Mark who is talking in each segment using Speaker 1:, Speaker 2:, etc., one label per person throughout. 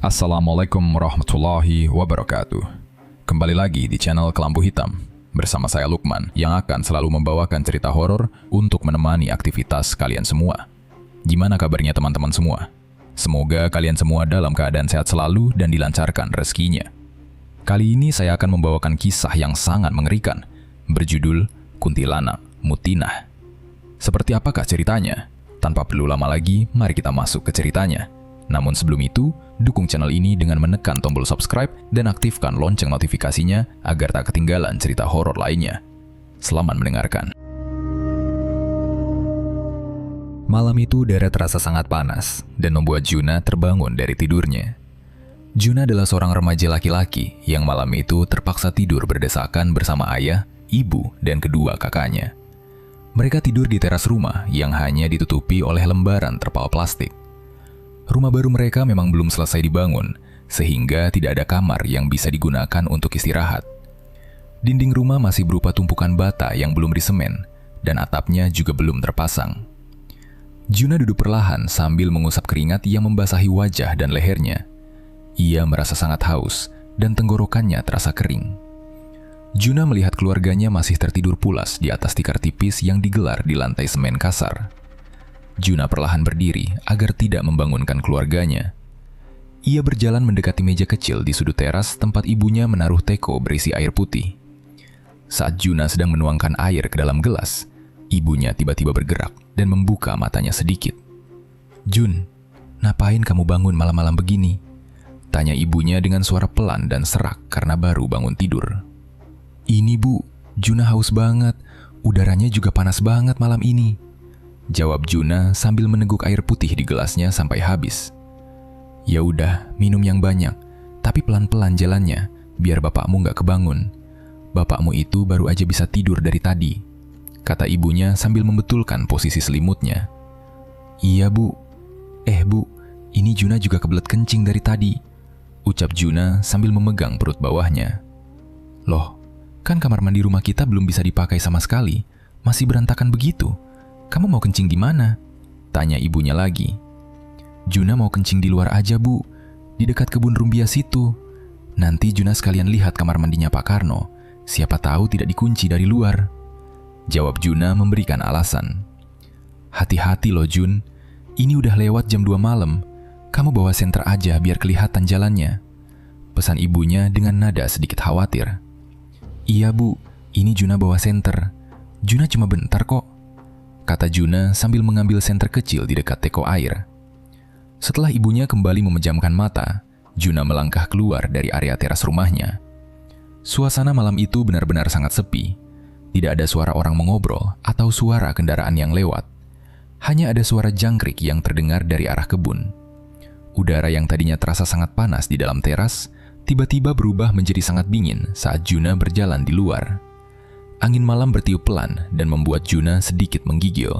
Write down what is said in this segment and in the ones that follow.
Speaker 1: Assalamualaikum warahmatullahi wabarakatuh. Kembali lagi di channel Kelambu Hitam bersama saya Lukman yang akan selalu membawakan cerita horor untuk menemani aktivitas kalian semua. Gimana kabarnya teman-teman semua? Semoga kalian semua dalam keadaan sehat selalu dan dilancarkan rezekinya. Kali ini saya akan membawakan kisah yang sangat mengerikan berjudul Kuntilanak Mutinah. Seperti apakah ceritanya? Tanpa perlu lama lagi, mari kita masuk ke ceritanya. Namun sebelum itu, dukung channel ini dengan menekan tombol subscribe dan aktifkan lonceng notifikasinya agar tak ketinggalan cerita horor lainnya. Selamat mendengarkan. Malam itu udara terasa sangat panas dan membuat Juna terbangun dari tidurnya. Juna adalah seorang remaja laki-laki yang malam itu terpaksa tidur berdesakan bersama ayah, ibu, dan kedua kakaknya. Mereka tidur di teras rumah yang hanya ditutupi oleh lembaran terpal plastik. Rumah baru mereka memang belum selesai dibangun, sehingga tidak ada kamar yang bisa digunakan untuk istirahat. Dinding rumah masih berupa tumpukan bata yang belum disemen, dan atapnya juga belum terpasang. Juna duduk perlahan sambil mengusap keringat yang membasahi wajah dan lehernya. Ia merasa sangat haus, dan tenggorokannya terasa kering. Juna melihat keluarganya masih tertidur pulas di atas tikar tipis yang digelar di lantai semen kasar. Juna perlahan berdiri agar tidak membangunkan keluarganya. Ia berjalan mendekati meja kecil di sudut teras tempat ibunya menaruh teko berisi air putih. Saat Juna sedang menuangkan air ke dalam gelas, ibunya tiba-tiba bergerak dan membuka matanya sedikit. "Jun, ngapain kamu bangun malam-malam begini?" tanya ibunya dengan suara pelan dan serak karena baru bangun tidur. "Ini Bu, Juna haus banget. Udaranya juga panas banget malam ini," jawab Juna sambil meneguk air putih di gelasnya sampai habis. "Ya udah, minum yang banyak, tapi pelan-pelan jalannya, biar bapakmu nggak kebangun. Bapakmu itu baru aja bisa tidur dari tadi," kata ibunya sambil membetulkan posisi selimutnya. "Iya Bu. Bu, ini Juna juga kebelet kencing dari tadi," ucap Juna sambil memegang perut bawahnya. "Loh, kan kamar mandi rumah kita belum bisa dipakai sama sekali, masih berantakan begitu. Kamu mau kencing di mana?" tanya ibunya lagi. "Juna mau kencing di luar aja Bu, di dekat kebun rumbia situ. Nanti Juna sekalian lihat kamar mandinya Pak Karno, siapa tahu tidak dikunci dari luar," jawab Juna memberikan alasan. "Hati-hati loh Jun, ini udah lewat jam 2 malam, kamu bawa senter aja biar kelihatan jalannya," pesan ibunya dengan nada sedikit khawatir. "Iya Bu, ini Juna bawa senter. Juna cuma bentar kok," kata Juna sambil mengambil senter kecil di dekat teko air. Setelah ibunya kembali memejamkan mata, Juna melangkah keluar dari area teras rumahnya. Suasana malam itu benar-benar sangat sepi. Tidak ada suara orang mengobrol atau suara kendaraan yang lewat. Hanya ada suara jangkrik yang terdengar dari arah kebun. Udara yang tadinya terasa sangat panas di dalam teras, tiba-tiba berubah menjadi sangat dingin saat Juna berjalan di luar. Angin malam bertiup pelan dan membuat Juna sedikit menggigil.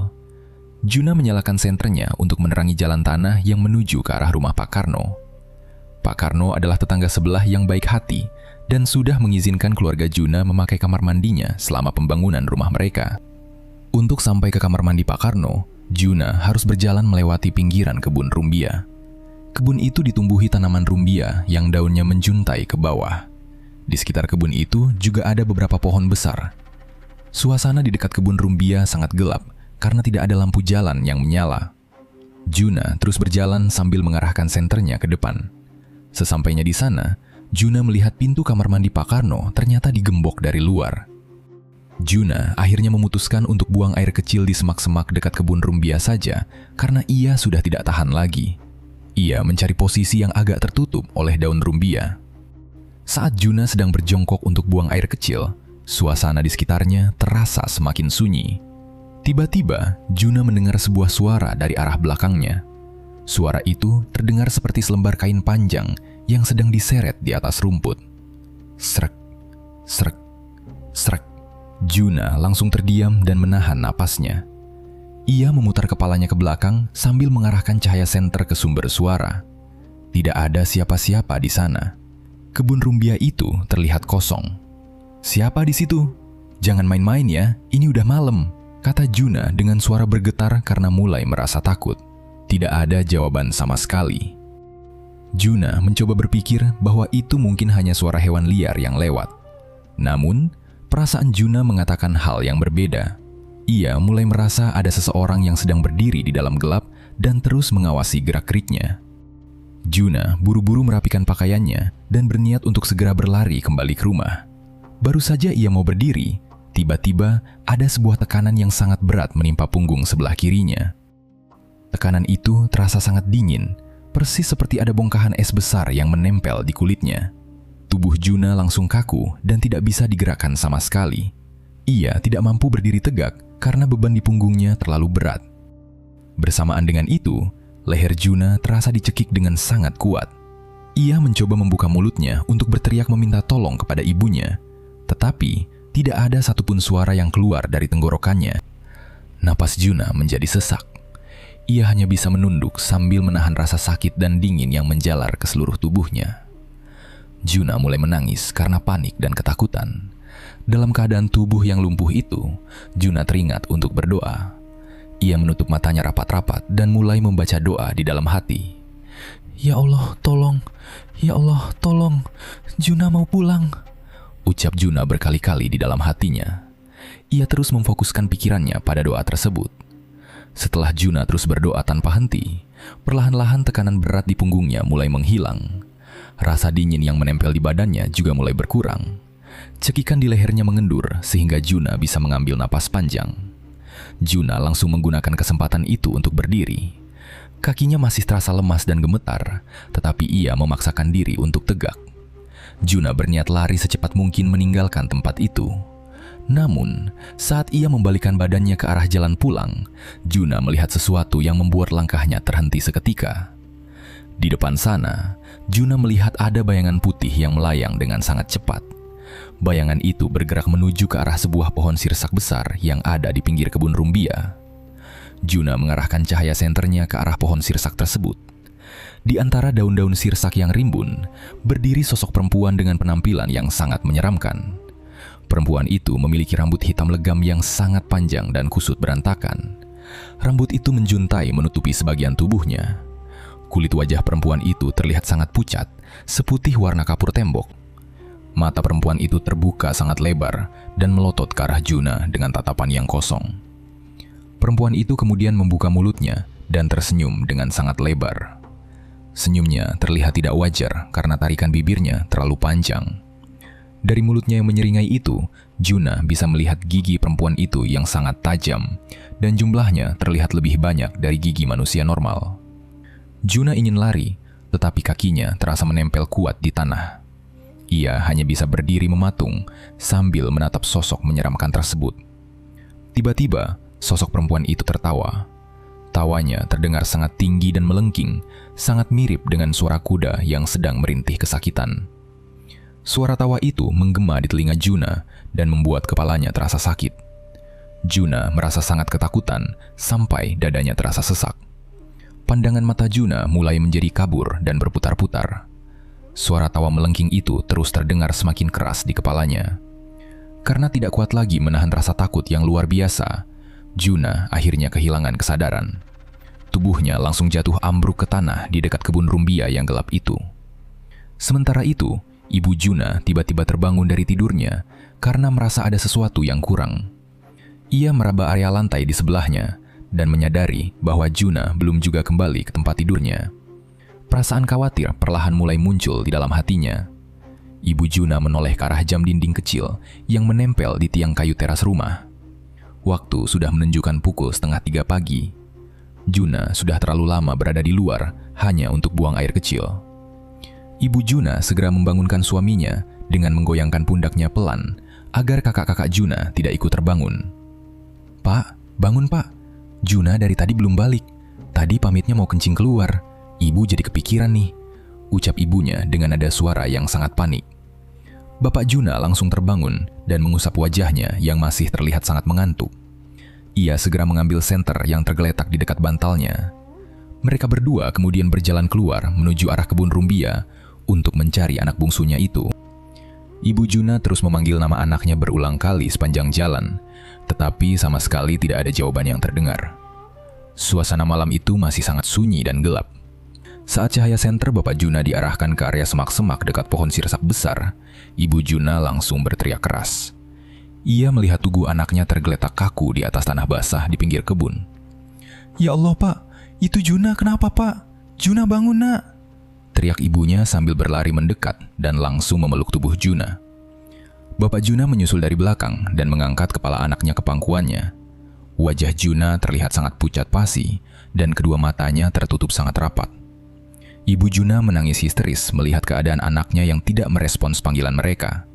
Speaker 1: Juna menyalakan senternya untuk menerangi jalan tanah yang menuju ke arah rumah Pak Karno. Pak Karno adalah tetangga sebelah yang baik hati dan sudah mengizinkan keluarga Juna memakai kamar mandinya selama pembangunan rumah mereka. Untuk sampai ke kamar mandi Pak Karno, Juna harus berjalan melewati pinggiran kebun rumbia. Kebun itu ditumbuhi tanaman rumbia yang daunnya menjuntai ke bawah. Di sekitar kebun itu juga ada beberapa pohon besar. Suasana di dekat kebun rumbia sangat gelap karena tidak ada lampu jalan yang menyala. Juna terus berjalan sambil mengarahkan senternya ke depan. Sesampainya di sana, Juna melihat pintu kamar mandi Pak Karno ternyata digembok dari luar. Juna akhirnya memutuskan untuk buang air kecil di semak-semak dekat kebun rumbia saja karena ia sudah tidak tahan lagi. Ia mencari posisi yang agak tertutup oleh daun rumbia. Saat Juna sedang berjongkok untuk buang air kecil, suasana di sekitarnya terasa semakin sunyi. Tiba-tiba, Juna mendengar sebuah suara dari arah belakangnya. Suara itu terdengar seperti selembar kain panjang yang sedang diseret di atas rumput. Srek, srek, srek. Juna langsung terdiam dan menahan napasnya. Ia memutar kepalanya ke belakang sambil mengarahkan cahaya senter ke sumber suara. Tidak ada siapa-siapa di sana. Kebun rumbia itu terlihat kosong. "Siapa di situ? Jangan main-main ya, ini udah malam," kata Juna dengan suara bergetar karena mulai merasa takut. Tidak ada jawaban sama sekali. Juna mencoba berpikir bahwa itu mungkin hanya suara hewan liar yang lewat. Namun, perasaan Juna mengatakan hal yang berbeda. Ia mulai merasa ada seseorang yang sedang berdiri di dalam gelap dan terus mengawasi gerak-geriknya. Juna buru-buru merapikan pakaiannya dan berniat untuk segera berlari kembali ke rumah. Baru saja ia mau berdiri, tiba-tiba ada sebuah tekanan yang sangat berat menimpa punggung sebelah kirinya. Tekanan itu terasa sangat dingin, persis seperti ada bongkahan es besar yang menempel di kulitnya. Tubuh Juna langsung kaku dan tidak bisa digerakkan sama sekali. Ia tidak mampu berdiri tegak karena beban di punggungnya terlalu berat. Bersamaan dengan itu, leher Juna terasa dicekik dengan sangat kuat. Ia mencoba membuka mulutnya untuk berteriak meminta tolong kepada ibunya, tetapi tidak ada satupun suara yang keluar dari tenggorokannya. Napas Juna menjadi sesak. Ia hanya bisa menunduk sambil menahan rasa sakit dan dingin yang menjalar ke seluruh tubuhnya. Juna mulai menangis karena panik dan ketakutan. Dalam keadaan tubuh yang lumpuh itu, Juna teringat untuk berdoa. Ia menutup matanya rapat-rapat dan mulai membaca doa di dalam hati. "Ya Allah, tolong! Ya Allah, tolong! Juna mau pulang!" ucap Juna berkali-kali di dalam hatinya. Ia terus memfokuskan pikirannya pada doa tersebut. Setelah Juna terus berdoa tanpa henti, perlahan-lahan tekanan berat di punggungnya mulai menghilang. Rasa dingin yang menempel di badannya juga mulai berkurang. Cekikan di lehernya mengendur sehingga Juna bisa mengambil napas panjang. Juna langsung menggunakan kesempatan itu untuk berdiri. Kakinya masih terasa lemas dan gemetar, tetapi ia memaksakan diri untuk tegak. Juna berniat lari secepat mungkin meninggalkan tempat itu. Namun, saat ia membalikkan badannya ke arah jalan pulang, Juna melihat sesuatu yang membuat langkahnya terhenti seketika. Di depan sana, Juna melihat ada bayangan putih yang melayang dengan sangat cepat. Bayangan itu bergerak menuju ke arah sebuah pohon sirsak besar yang ada di pinggir kebun rumbia. Juna mengarahkan cahaya senternya ke arah pohon sirsak tersebut. Di antara daun-daun sirsak yang rimbun, berdiri sosok perempuan dengan penampilan yang sangat menyeramkan. Perempuan itu memiliki rambut hitam legam yang sangat panjang dan kusut berantakan. Rambut itu menjuntai menutupi sebagian tubuhnya. Kulit wajah perempuan itu terlihat sangat pucat, seputih warna kapur tembok. Mata perempuan itu terbuka sangat lebar dan melotot ke arah Juna dengan tatapan yang kosong. Perempuan itu kemudian membuka mulutnya dan tersenyum dengan sangat lebar. Senyumnya terlihat tidak wajar karena tarikan bibirnya terlalu panjang. Dari mulutnya yang menyeringai itu, Juna bisa melihat gigi perempuan itu yang sangat tajam, dan jumlahnya terlihat lebih banyak dari gigi manusia normal. Juna ingin lari, tetapi kakinya terasa menempel kuat di tanah. Ia hanya bisa berdiri mematung sambil menatap sosok menyeramkan tersebut. Tiba-tiba, sosok perempuan itu tertawa. Tawanya terdengar sangat tinggi dan melengking, sangat mirip dengan suara kuda yang sedang merintih kesakitan. Suara tawa itu menggema di telinga Juna dan membuat kepalanya terasa sakit. Juna merasa sangat ketakutan sampai dadanya terasa sesak. Pandangan mata Juna mulai menjadi kabur dan berputar-putar. Suara tawa melengking itu terus terdengar semakin keras di kepalanya. Karena tidak kuat lagi menahan rasa takut yang luar biasa, Juna akhirnya kehilangan kesadaran. Tubuhnya langsung jatuh ambruk ke tanah di dekat kebun rumbia yang gelap itu. Sementara itu, Ibu Juna tiba-tiba terbangun dari tidurnya karena merasa ada sesuatu yang kurang. Ia meraba area lantai di sebelahnya dan menyadari bahwa Juna belum juga kembali ke tempat tidurnya. Perasaan khawatir perlahan mulai muncul di dalam hatinya. Ibu Juna menoleh ke arah jam dinding kecil yang menempel di tiang kayu teras rumah. Waktu sudah menunjukkan pukul 2:30 pagi. Juna sudah terlalu lama berada di luar hanya untuk buang air kecil. Ibu Juna segera membangunkan suaminya dengan menggoyangkan pundaknya pelan agar kakak-kakak Juna tidak ikut terbangun. "Pak, bangun Pak. Juna dari tadi belum balik. Tadi pamitnya mau kencing keluar. Ibu jadi kepikiran nih," ucap ibunya dengan nada suara yang sangat panik. Bapak Juna langsung terbangun dan mengusap wajahnya yang masih terlihat sangat mengantuk. Ia segera mengambil senter yang tergeletak di dekat bantalnya. Mereka berdua kemudian berjalan keluar menuju arah kebun rumbia untuk mencari anak bungsunya itu. Ibu Juna terus memanggil nama anaknya berulang kali sepanjang jalan, tetapi sama sekali tidak ada jawaban yang terdengar. Suasana malam itu masih sangat sunyi dan gelap. Saat cahaya senter Bapak Juna diarahkan ke area semak-semak dekat pohon sirsak besar, Ibu Juna langsung berteriak keras. Ia melihat tubuh anaknya tergeletak kaku di atas tanah basah di pinggir kebun. "Ya Allah, Pak, itu Juna, kenapa, Pak? Juna, bangun, Nak!" teriak ibunya sambil berlari mendekat dan langsung memeluk tubuh Juna. Bapak Juna menyusul dari belakang dan mengangkat kepala anaknya ke pangkuannya. Wajah Juna terlihat sangat pucat pasi dan kedua matanya tertutup sangat rapat. Ibu Juna menangis histeris melihat keadaan anaknya yang tidak merespons panggilan mereka.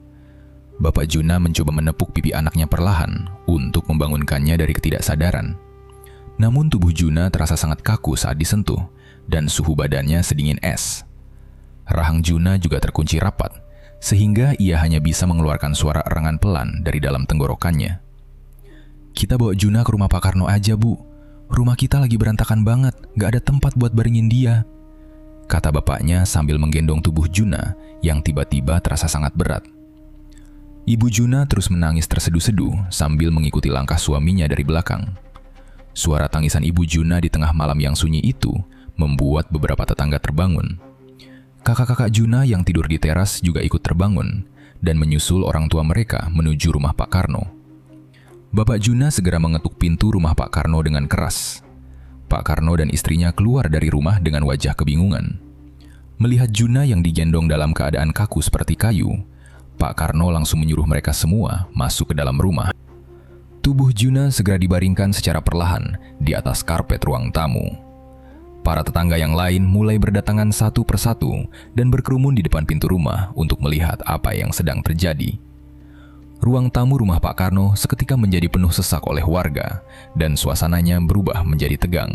Speaker 1: Bapak Juna mencoba menepuk pipi anaknya perlahan untuk membangunkannya dari ketidaksadaran. Namun tubuh Juna terasa sangat kaku saat disentuh dan suhu badannya sedingin es. Rahang Juna juga terkunci rapat, sehingga ia hanya bisa mengeluarkan suara erengan pelan dari dalam tenggorokannya. "Kita bawa Juna ke rumah Pak Karno aja, Bu. Rumah kita lagi berantakan banget, gak ada tempat buat baringin dia," kata bapaknya sambil menggendong tubuh Juna yang tiba-tiba terasa sangat berat. Ibu Juna terus menangis terseduh-seduh sambil mengikuti langkah suaminya dari belakang. Suara tangisan Ibu Juna di tengah malam yang sunyi itu membuat beberapa tetangga terbangun. Kakak-kakak Juna yang tidur di teras juga ikut terbangun dan menyusul orang tua mereka menuju rumah Pak Karno. Bapak Juna segera mengetuk pintu rumah Pak Karno dengan keras. Pak Karno dan istrinya keluar dari rumah dengan wajah kebingungan. Melihat Juna yang digendong dalam keadaan kaku seperti kayu, Pak Karno langsung menyuruh mereka semua masuk ke dalam rumah. Tubuh Juna segera dibaringkan secara perlahan di atas karpet ruang tamu. Para tetangga yang lain mulai berdatangan satu persatu dan berkerumun di depan pintu rumah untuk melihat apa yang sedang terjadi. Ruang tamu rumah Pak Karno seketika menjadi penuh sesak oleh warga dan suasananya berubah menjadi tegang.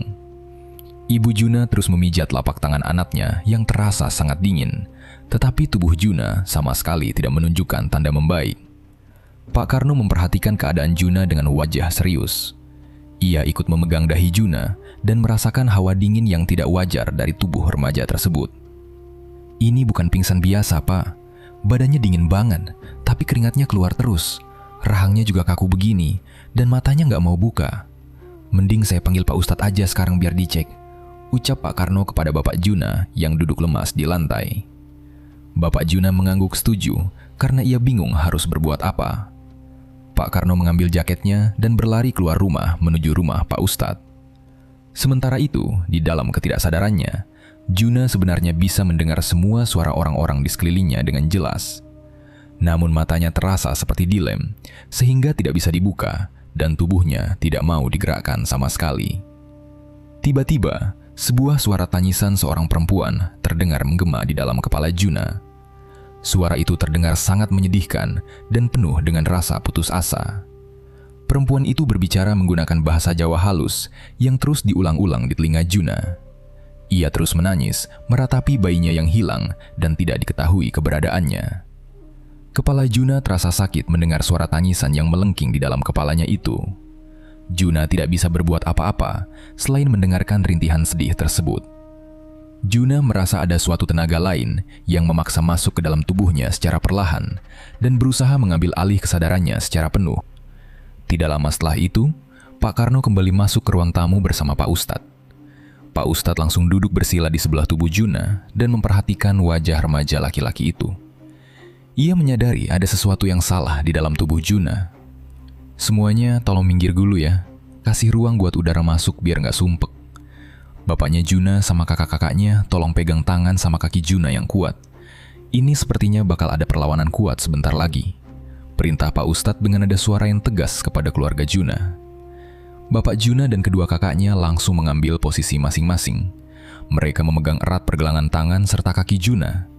Speaker 1: Ibu Juna terus memijat lapak tangan anaknya yang terasa sangat dingin, tetapi tubuh Juna sama sekali tidak menunjukkan tanda membaik. Pak Karno memperhatikan keadaan Juna dengan wajah serius. Ia ikut memegang dahi Juna dan merasakan hawa dingin yang tidak wajar dari tubuh remaja tersebut. "Ini bukan pingsan biasa, Pak. Badannya dingin banget, tapi keringatnya keluar terus. Rahangnya juga kaku begini, dan matanya nggak mau buka. Mending saya panggil Pak Ustadz aja sekarang biar dicek," ucap Pak Karno kepada Bapak Juna yang duduk lemas di lantai. Bapak Juna mengangguk setuju karena ia bingung harus berbuat apa. Pak Karno mengambil jaketnya dan berlari keluar rumah menuju rumah Pak Ustadz. Sementara itu, di dalam ketidaksadarannya, Juna sebenarnya bisa mendengar semua suara orang-orang di sekelilingnya dengan jelas. Namun matanya terasa seperti dilem, sehingga tidak bisa dibuka dan tubuhnya tidak mau digerakkan sama sekali. Tiba-tiba, sebuah suara tangisan seorang perempuan terdengar menggema di dalam kepala Juna. Suara itu terdengar sangat menyedihkan dan penuh dengan rasa putus asa. Perempuan itu berbicara menggunakan bahasa Jawa halus yang terus diulang-ulang di telinga Juna. Ia terus menangis, meratapi bayinya yang hilang dan tidak diketahui keberadaannya. Kepala Juna terasa sakit mendengar suara tangisan yang melengking di dalam kepalanya itu. Juna tidak bisa berbuat apa-apa selain mendengarkan rintihan sedih tersebut. Juna merasa ada suatu tenaga lain yang memaksa masuk ke dalam tubuhnya secara perlahan dan berusaha mengambil alih kesadarannya secara penuh. Tidak lama setelah itu, Pak Karno kembali masuk ke ruang tamu bersama Pak Ustadz. Pak Ustadz langsung duduk bersila di sebelah tubuh Juna dan memperhatikan wajah remaja laki-laki itu. Ia menyadari ada sesuatu yang salah di dalam tubuh Juna. "Semuanya tolong minggir dulu ya, kasih ruang buat udara masuk biar nggak sumpek." Bapaknya Juna sama kakak-kakaknya tolong pegang tangan sama kaki Juna yang kuat. Ini sepertinya bakal ada perlawanan kuat sebentar lagi. Perintah Pak Ustadz dengan nada suara yang tegas kepada keluarga Juna. Bapak Juna dan kedua kakaknya langsung mengambil posisi masing-masing. Mereka memegang erat pergelangan tangan serta kaki Juna.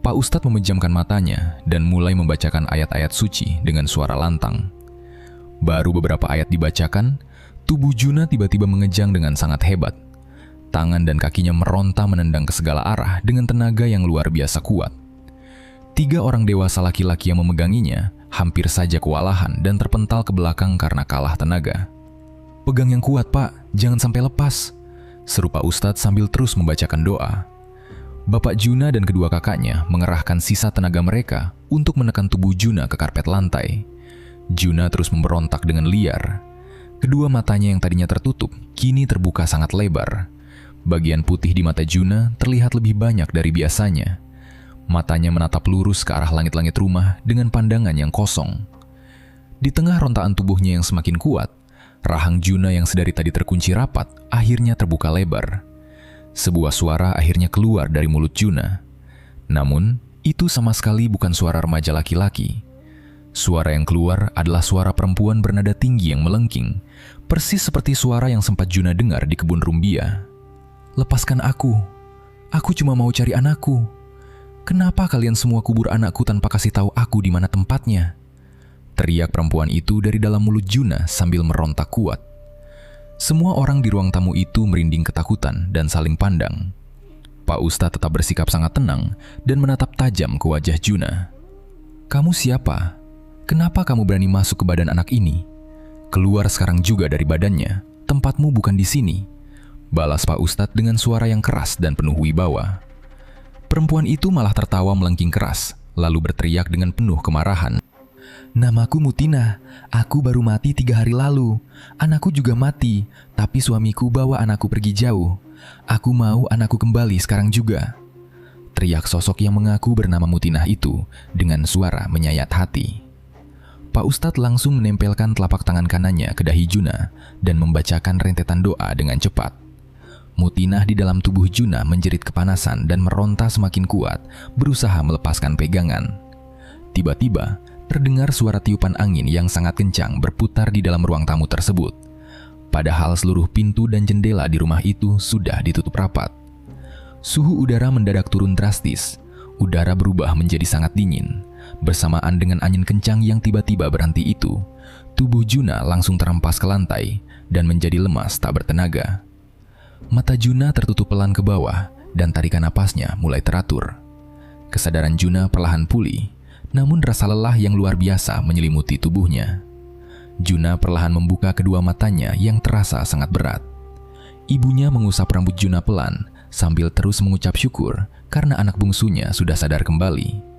Speaker 1: Pak Ustadz memejamkan matanya dan mulai membacakan ayat-ayat suci dengan suara lantang. Baru beberapa ayat dibacakan, tubuh Juna tiba-tiba mengejang dengan sangat hebat. Tangan dan kakinya meronta menendang ke segala arah dengan tenaga yang luar biasa kuat. 3 orang dewasa laki-laki yang memeganginya hampir saja kewalahan dan terpental ke belakang karena kalah tenaga. "Pegang yang kuat, Pak, jangan sampai lepas," seru Pak Ustadz sambil terus membacakan doa. Bapak Juna dan kedua kakaknya mengerahkan sisa tenaga mereka untuk menekan tubuh Juna ke karpet lantai. Juna terus memberontak dengan liar. Kedua matanya yang tadinya tertutup kini terbuka sangat lebar. Bagian putih di mata Juna terlihat lebih banyak dari biasanya. Matanya menatap lurus ke arah langit-langit rumah dengan pandangan yang kosong. Di tengah rontaan tubuhnya yang semakin kuat, rahang Juna yang sedari tadi terkunci rapat akhirnya terbuka lebar. Sebuah suara akhirnya keluar dari mulut Juna. Namun, itu sama sekali bukan suara remaja laki-laki. Suara yang keluar adalah suara perempuan bernada tinggi yang melengking, persis seperti suara yang sempat Juna dengar di kebun rumbia. "Lepaskan aku cuma mau cari anakku. Kenapa kalian semua kubur anakku tanpa kasih tahu aku di mana tempatnya?" Teriak perempuan itu dari dalam mulut Juna sambil merontak kuat. Semua orang di ruang tamu itu merinding ketakutan dan saling pandang. Pak Ustadz tetap bersikap sangat tenang dan menatap tajam ke wajah Juna. "Kamu siapa? Kenapa kamu berani masuk ke badan anak ini? Keluar sekarang juga dari badannya. Tempatmu bukan di sini," balas Pak Ustadz dengan suara yang keras dan penuh wibawa. Perempuan itu malah tertawa melengking keras, lalu berteriak dengan penuh kemarahan. "Namaku Mutina. Aku baru mati 3 hari lalu. Anakku juga mati, tapi suamiku bawa anakku pergi jauh. Aku mau anakku kembali sekarang juga," teriak sosok yang mengaku bernama Mutinah itu dengan suara menyayat hati. Pak Ustadz langsung menempelkan telapak tangan kanannya ke dahi Juna dan membacakan rentetan doa dengan cepat. Mutinah di dalam tubuh Juna menjerit kepanasan dan meronta semakin kuat, berusaha melepaskan pegangan. Tiba-tiba, terdengar suara tiupan angin yang sangat kencang berputar di dalam ruang tamu tersebut. Padahal seluruh pintu dan jendela di rumah itu sudah ditutup rapat. Suhu udara mendadak turun drastis. Udara berubah menjadi sangat dingin. Bersamaan dengan angin kencang yang tiba-tiba berhenti itu, tubuh Juna langsung terhempas ke lantai dan menjadi lemas tak bertenaga. Mata Juna tertutup pelan ke bawah dan tarikan napasnya mulai teratur. Kesadaran Juna perlahan pulih, namun rasa lelah yang luar biasa menyelimuti tubuhnya. Juna perlahan membuka kedua matanya yang terasa sangat berat. Ibunya mengusap rambut Juna pelan sambil terus mengucap syukur karena anak bungsunya sudah sadar kembali.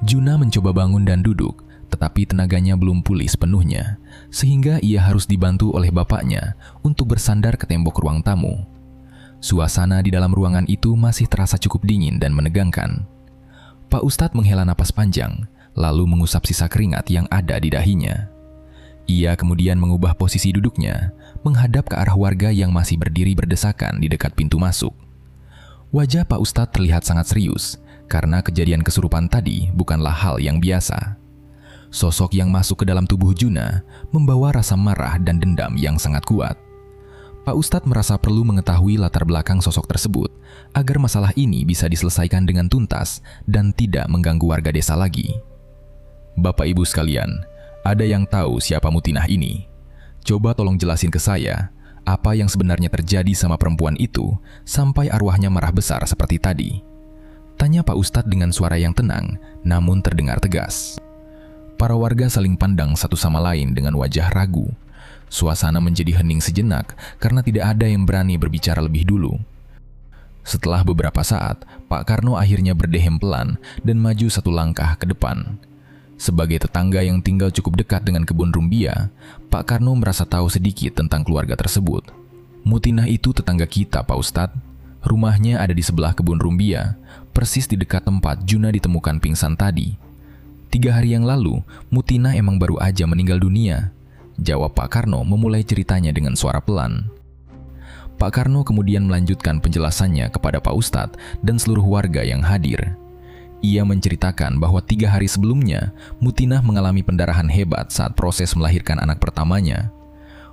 Speaker 1: Juna mencoba bangun dan duduk, tetapi tenaganya belum pulih sepenuhnya, sehingga ia harus dibantu oleh bapaknya untuk bersandar ke tembok ruang tamu. Suasana di dalam ruangan itu masih terasa cukup dingin dan menegangkan. Pak Ustadz menghela napas panjang, lalu mengusap sisa keringat yang ada di dahinya. Ia kemudian mengubah posisi duduknya, menghadap ke arah warga yang masih berdiri berdesakan di dekat pintu masuk. Wajah Pak Ustadz terlihat sangat serius, karena kejadian kesurupan tadi bukanlah hal yang biasa. Sosok yang masuk ke dalam tubuh Juna membawa rasa marah dan dendam yang sangat kuat. Pak Ustadz merasa perlu mengetahui latar belakang sosok tersebut agar masalah ini bisa diselesaikan dengan tuntas dan tidak mengganggu warga desa lagi. "Bapak Ibu sekalian, ada yang tahu siapa Mutinah ini? Coba tolong jelasin ke saya, apa yang sebenarnya terjadi sama perempuan itu sampai arwahnya marah besar seperti tadi?" tanya Pak Ustadz dengan suara yang tenang namun terdengar tegas. Para warga saling pandang satu sama lain dengan wajah ragu. Suasana menjadi hening sejenak karena tidak ada yang berani berbicara lebih dulu. Setelah beberapa saat, Pak Karno akhirnya berdehem pelan dan maju satu langkah ke depan. Sebagai tetangga yang tinggal cukup dekat dengan kebun rumbia, Pak Karno merasa tahu sedikit tentang keluarga tersebut. "Mutinah itu tetangga kita, Pak Ustadz. Rumahnya ada di sebelah kebun rumbia, persis di dekat tempat Juna ditemukan pingsan tadi. 3 hari yang lalu, Mutinah emang baru aja meninggal dunia," jawab Pak Karno memulai ceritanya dengan suara pelan. Pak Karno kemudian melanjutkan penjelasannya kepada Pak Ustadz dan seluruh warga yang hadir. Ia menceritakan bahwa 3 hari sebelumnya, Mutinah mengalami pendarahan hebat saat proses melahirkan anak pertamanya.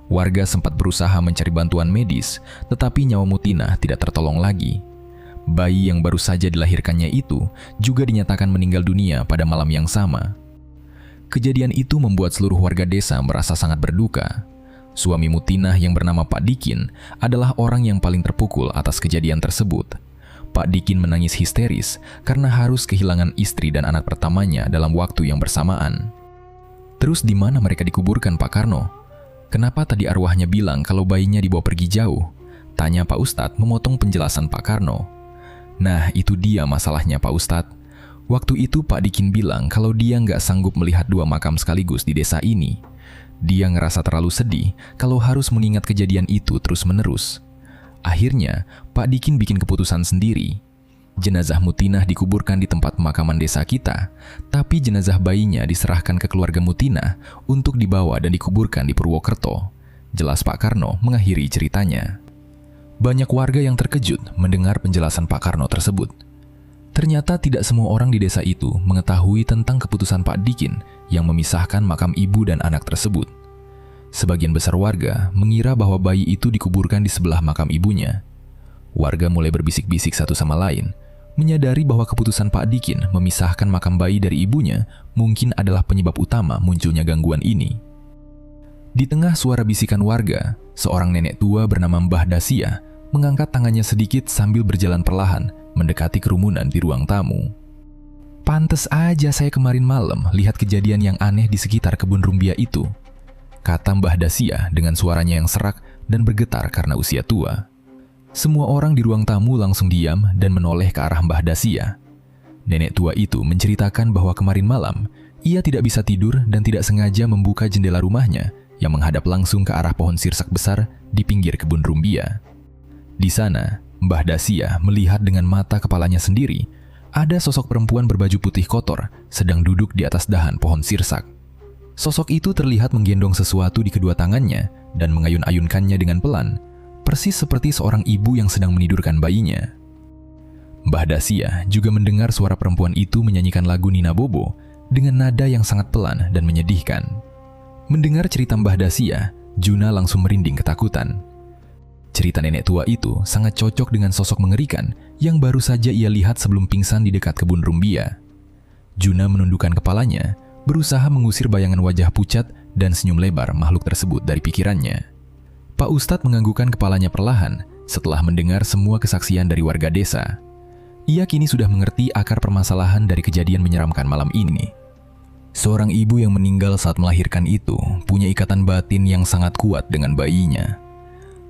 Speaker 1: Warga sempat berusaha mencari bantuan medis, tetapi nyawa Mutinah tidak tertolong lagi. Bayi yang baru saja dilahirkannya itu juga dinyatakan meninggal dunia pada malam yang sama. Kejadian itu membuat seluruh warga desa merasa sangat berduka. Suami Mutinah yang bernama Pak Dikin adalah orang yang paling terpukul atas kejadian tersebut. Pak Dikin menangis histeris karena harus kehilangan istri dan anak pertamanya dalam waktu yang bersamaan. "Terus di mana mereka dikuburkan, Pak Karno? Kenapa tadi arwahnya bilang kalau bayinya dibawa pergi jauh?" tanya Pak Ustadz memotong penjelasan Pak Karno. "Nah, itu dia masalahnya, Pak Ustadz. Waktu itu Pak Dikin bilang kalau dia nggak sanggup melihat 2 makam sekaligus di desa ini. Dia ngerasa terlalu sedih kalau harus mengingat kejadian itu terus-menerus. Akhirnya, Pak Dikin bikin keputusan sendiri. Jenazah Mutinah dikuburkan di tempat pemakaman desa kita, tapi jenazah bayinya diserahkan ke keluarga Mutinah untuk dibawa dan dikuburkan di Purwokerto. Jelas Pak Karno mengakhiri ceritanya. Banyak warga yang terkejut mendengar penjelasan Pak Karno tersebut. Ternyata tidak semua orang di desa itu mengetahui tentang keputusan Pak Dikin yang memisahkan makam ibu dan anak tersebut. Sebagian besar warga mengira bahwa bayi itu dikuburkan di sebelah makam ibunya. Warga mulai berbisik-bisik satu sama lain, menyadari bahwa keputusan Pak Dikin memisahkan makam bayi dari ibunya mungkin adalah penyebab utama munculnya gangguan ini. Di tengah suara bisikan warga, seorang nenek tua bernama Mbah Dasia mengangkat tangannya sedikit sambil berjalan perlahan mendekati kerumunan di ruang tamu. "Pantes aja saya kemarin malam lihat kejadian yang aneh di sekitar kebun rumbia itu," kata Mbah Dasia dengan suaranya yang serak dan bergetar karena usia tua. Semua orang di ruang tamu langsung diam dan menoleh ke arah Mbah Dasia. Nenek tua itu menceritakan bahwa kemarin malam, ia tidak bisa tidur dan tidak sengaja membuka jendela rumahnya yang menghadap langsung ke arah pohon sirsak besar di pinggir kebun rumbia. Di sana, Mbah Dasia melihat dengan mata kepalanya sendiri, ada sosok perempuan berbaju putih kotor sedang duduk di atas dahan pohon sirsak. Sosok itu terlihat menggendong sesuatu di kedua tangannya dan mengayun-ayunkannya dengan pelan, persis seperti seorang ibu yang sedang menidurkan bayinya. Mbah Dasia juga mendengar suara perempuan itu menyanyikan lagu Nina Bobo dengan nada yang sangat pelan dan menyedihkan. Mendengar cerita Mbah Dasia, Juna langsung merinding ketakutan. Cerita nenek tua itu sangat cocok dengan sosok mengerikan yang baru saja ia lihat sebelum pingsan di dekat kebun rumbia. Juna menundukkan kepalanya, berusaha mengusir bayangan wajah pucat dan senyum lebar makhluk tersebut dari pikirannya. Pak Ustadz menganggukkan kepalanya perlahan setelah mendengar semua kesaksian dari warga desa. Ia kini sudah mengerti akar permasalahan dari kejadian menyeramkan malam ini. Seorang ibu yang meninggal saat melahirkan itu punya ikatan batin yang sangat kuat dengan bayinya.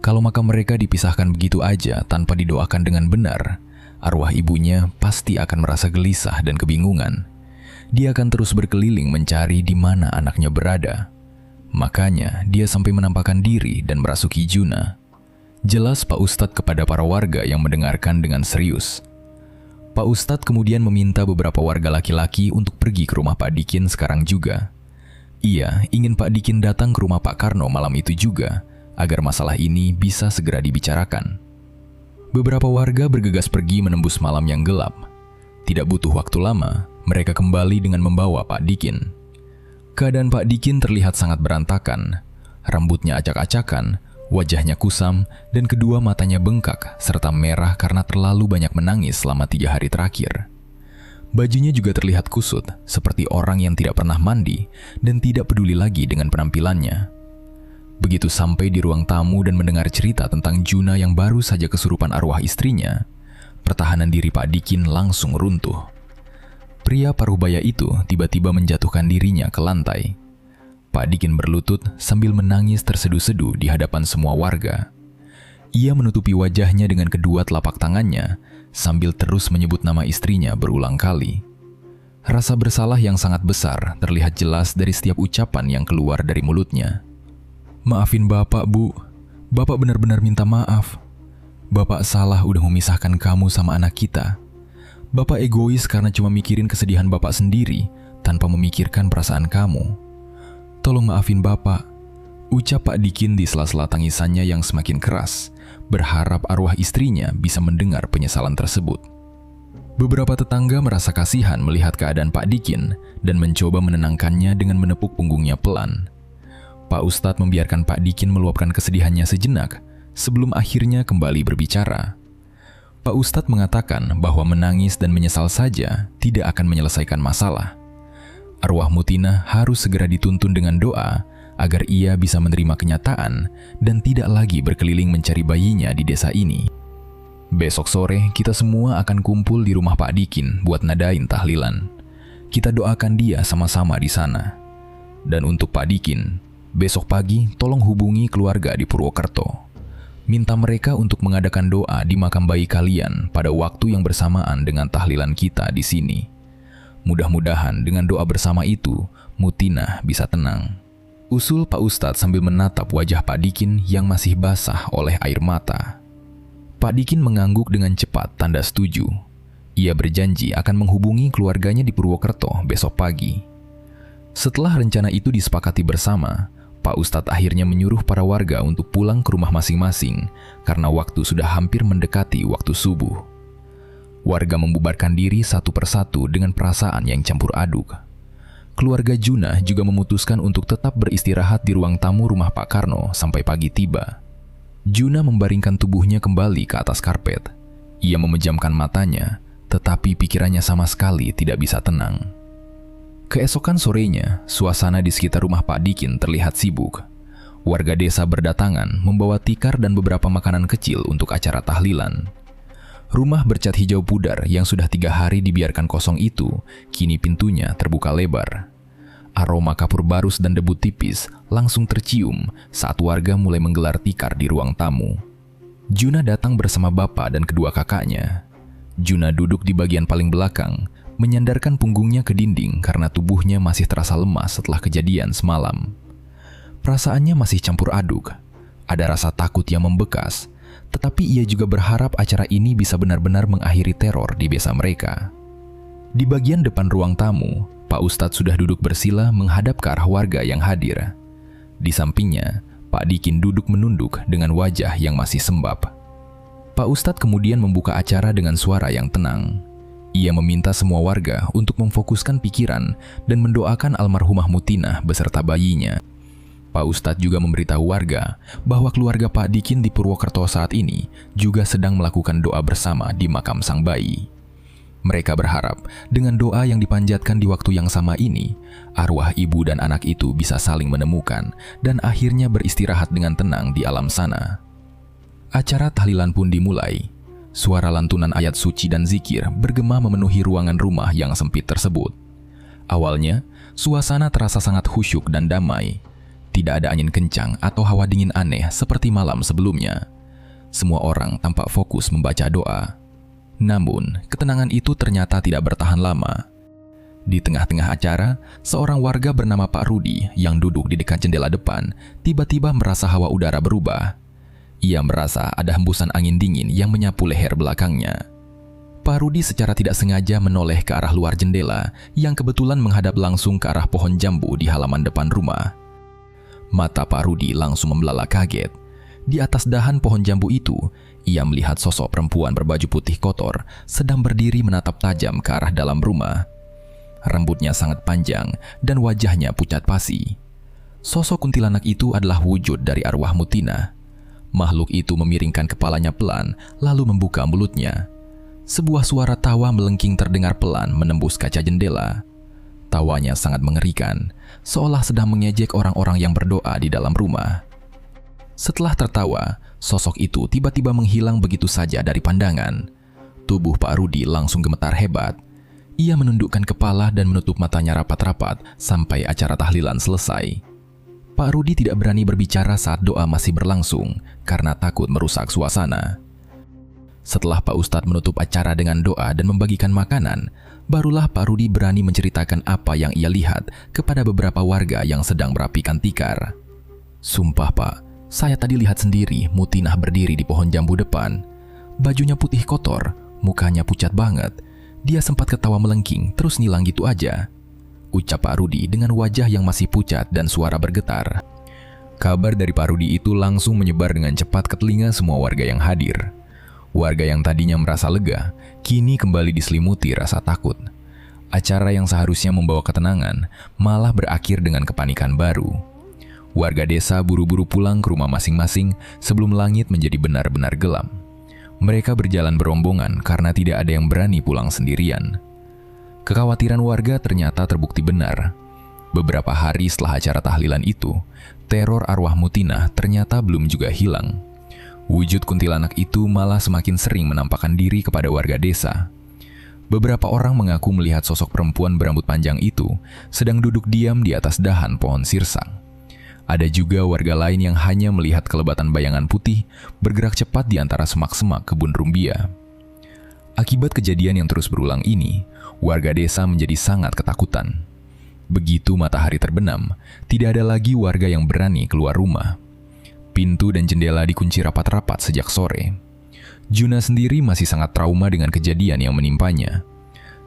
Speaker 1: Kalau makam mereka dipisahkan begitu aja tanpa didoakan dengan benar, arwah ibunya pasti akan merasa gelisah dan kebingungan. Dia akan terus berkeliling mencari di mana anaknya berada. Makanya dia sampai menampakkan diri dan merasuki Juna. Jelas Pak Ustadz kepada para warga yang mendengarkan dengan serius. Pak Ustadz kemudian meminta beberapa warga laki-laki untuk pergi ke rumah Pak Dikin sekarang juga. Ia ingin Pak Dikin datang ke rumah Pak Karno malam itu juga, agar masalah ini bisa segera dibicarakan. Beberapa warga bergegas pergi menembus malam yang gelap. Tidak butuh waktu lama, mereka kembali dengan membawa Pak Dikin. Keadaan Pak Dikin terlihat sangat berantakan. Rambutnya acak-acakan, wajahnya kusam, dan kedua matanya bengkak serta merah karena terlalu banyak menangis selama 3 hari terakhir. Bajunya juga terlihat kusut, seperti orang yang tidak pernah mandi dan tidak peduli lagi dengan penampilannya. Begitu sampai di ruang tamu dan mendengar cerita tentang Juna yang baru saja kesurupan arwah istrinya, pertahanan diri Pak Dikin langsung runtuh. Pria paruhbaya itu tiba-tiba menjatuhkan dirinya ke lantai. Pak Dikin berlutut sambil menangis terseduh-seduh di hadapan semua warga. Ia menutupi wajahnya dengan kedua telapak tangannya sambil terus menyebut nama istrinya berulang kali. Rasa bersalah yang sangat besar terlihat jelas dari setiap ucapan yang keluar dari mulutnya. "Maafin Bapak, Bu. Bapak benar-benar minta maaf. Bapak salah udah memisahkan kamu sama anak kita. Bapak egois karena cuma mikirin kesedihan Bapak sendiri tanpa memikirkan perasaan kamu. Tolong maafin Bapak," ucap Pak Dikin di sela-sela tangisannya yang semakin keras, berharap arwah istrinya bisa mendengar penyesalan tersebut. Beberapa tetangga merasa kasihan melihat keadaan Pak Dikin dan mencoba menenangkannya dengan menepuk punggungnya pelan. Pak Ustadz membiarkan Pak Dikin meluapkan kesedihannya sejenak sebelum akhirnya kembali berbicara. Pak Ustadz mengatakan bahwa menangis dan menyesal saja tidak akan menyelesaikan masalah. Arwah Mutinah harus segera dituntun dengan doa agar ia bisa menerima kenyataan dan tidak lagi berkeliling mencari bayinya di desa ini. Besok sore kita semua akan kumpul di rumah Pak Dikin buat nadain tahlilan. Kita doakan dia sama-sama di sana. Dan untuk Pak Dikin, besok pagi tolong hubungi keluarga di Purwokerto. Minta mereka untuk mengadakan doa di makam bayi kalian pada waktu yang bersamaan dengan tahlilan kita di sini. Mudah-mudahan dengan doa bersama itu, Mutinah bisa tenang. Usul Pak Ustadz sambil menatap wajah Pak Dikin yang masih basah oleh air mata. Pak Dikin mengangguk dengan cepat tanda setuju. Ia berjanji akan menghubungi keluarganya di Purwokerto besok pagi. Setelah rencana itu disepakati bersama, Pak Ustadz akhirnya menyuruh para warga untuk pulang ke rumah masing-masing karena waktu sudah hampir mendekati waktu subuh. Warga membubarkan diri satu persatu dengan perasaan yang campur aduk. Keluarga Juna juga memutuskan untuk tetap beristirahat di ruang tamu rumah Pak Karno sampai pagi tiba. Juna membaringkan tubuhnya kembali ke atas karpet. Ia memejamkan matanya, tetapi pikirannya sama sekali tidak bisa tenang. Keesokan sorenya, suasana di sekitar rumah Pak Dikin terlihat sibuk. Warga desa berdatangan membawa tikar dan beberapa makanan kecil untuk acara tahlilan. Rumah bercat hijau pudar yang sudah 3 hari dibiarkan kosong itu, kini pintunya terbuka lebar. Aroma kapur barus dan debu tipis langsung tercium saat warga mulai menggelar tikar di ruang tamu. Juna datang bersama bapak dan kedua kakaknya. Juna duduk di bagian paling belakang, menyandarkan punggungnya ke dinding karena tubuhnya masih terasa lemas setelah kejadian semalam. Perasaannya masih campur aduk. Ada rasa takut yang membekas, tetapi ia juga berharap acara ini bisa benar-benar mengakhiri teror di desa mereka. Di bagian depan ruang tamu, Pak Ustadz sudah duduk bersila menghadap ke arah warga yang hadir. Di sampingnya, Pak Dikin duduk menunduk dengan wajah yang masih sembab. Pak Ustadz kemudian membuka acara dengan suara yang tenang. Ia meminta semua warga untuk memfokuskan pikiran dan mendoakan almarhumah Mutinah beserta bayinya. Pak Ustadz juga memberitahu warga bahwa keluarga Pak Dikin di Purwokerto saat ini juga sedang melakukan doa bersama di makam sang bayi. Mereka berharap dengan doa yang dipanjatkan di waktu yang sama ini, arwah ibu dan anak itu bisa saling menemukan dan akhirnya beristirahat dengan tenang di alam sana. Acara tahlilan pun dimulai. Suara lantunan ayat suci dan zikir bergema memenuhi ruangan rumah yang sempit tersebut. Awalnya, suasana terasa sangat khusyuk dan damai. Tidak ada angin kencang atau hawa dingin aneh seperti malam sebelumnya. Semua orang tampak fokus membaca doa. Namun, ketenangan itu ternyata tidak bertahan lama. Di tengah-tengah acara, seorang warga bernama Pak Rudi yang duduk di dekat jendela depan tiba-tiba merasa hawa udara berubah. Ia merasa ada hembusan angin dingin yang menyapu leher belakangnya. Pak Rudi secara tidak sengaja menoleh ke arah luar jendela yang kebetulan menghadap langsung ke arah pohon jambu di halaman depan rumah. Mata Pak Rudi langsung membelalak kaget. Di atas dahan pohon jambu itu, ia melihat sosok perempuan berbaju putih kotor sedang berdiri menatap tajam ke arah dalam rumah. Rambutnya sangat panjang dan wajahnya pucat pasi. Sosok kuntilanak itu adalah wujud dari arwah Mutinah. Makhluk itu memiringkan kepalanya pelan, lalu membuka mulutnya. Sebuah suara tawa melengking terdengar pelan menembus kaca jendela. Tawanya sangat mengerikan, seolah sedang mengejek orang-orang yang berdoa di dalam rumah. Setelah tertawa, sosok itu tiba-tiba menghilang begitu saja dari pandangan. Tubuh Pak Rudi langsung gemetar hebat. Ia menundukkan kepala dan menutup matanya rapat-rapat sampai acara tahlilan selesai. Pak Rudi tidak berani berbicara saat doa masih berlangsung karena takut merusak suasana. Setelah Pak Ustadz menutup acara dengan doa dan membagikan makanan, barulah Pak Rudi berani menceritakan apa yang ia lihat kepada beberapa warga yang sedang merapikan tikar. Sumpah Pak, saya tadi lihat sendiri Mutinah berdiri di pohon jambu depan. Bajunya putih kotor, mukanya pucat banget. Dia sempat ketawa melengking terus ngilang gitu aja, ucap Pak Rudi dengan wajah yang masih pucat dan suara bergetar. Kabar dari Pak Rudi itu langsung menyebar dengan cepat ke telinga semua warga yang hadir. Warga yang tadinya merasa lega, kini kembali diselimuti rasa takut. Acara yang seharusnya membawa ketenangan malah berakhir dengan kepanikan baru. Warga desa buru-buru pulang ke rumah masing-masing sebelum langit menjadi benar-benar gelap. Mereka berjalan berombongan karena tidak ada yang berani pulang sendirian. Kekhawatiran warga ternyata terbukti benar. Beberapa hari setelah acara tahlilan itu, teror arwah Mutinah ternyata belum juga hilang. Wujud kuntilanak itu malah semakin sering menampakkan diri kepada warga desa. Beberapa orang mengaku melihat sosok perempuan berambut panjang itu sedang duduk diam di atas dahan pohon sirsang. Ada juga warga lain yang hanya melihat kelebatan bayangan putih bergerak cepat di antara semak-semak kebun rumbia. Akibat kejadian yang terus berulang ini, warga desa menjadi sangat ketakutan. Begitu matahari terbenam, tidak ada lagi warga yang berani keluar rumah. Pintu dan jendela dikunci rapat-rapat sejak sore. Juna sendiri masih sangat trauma dengan kejadian yang menimpanya.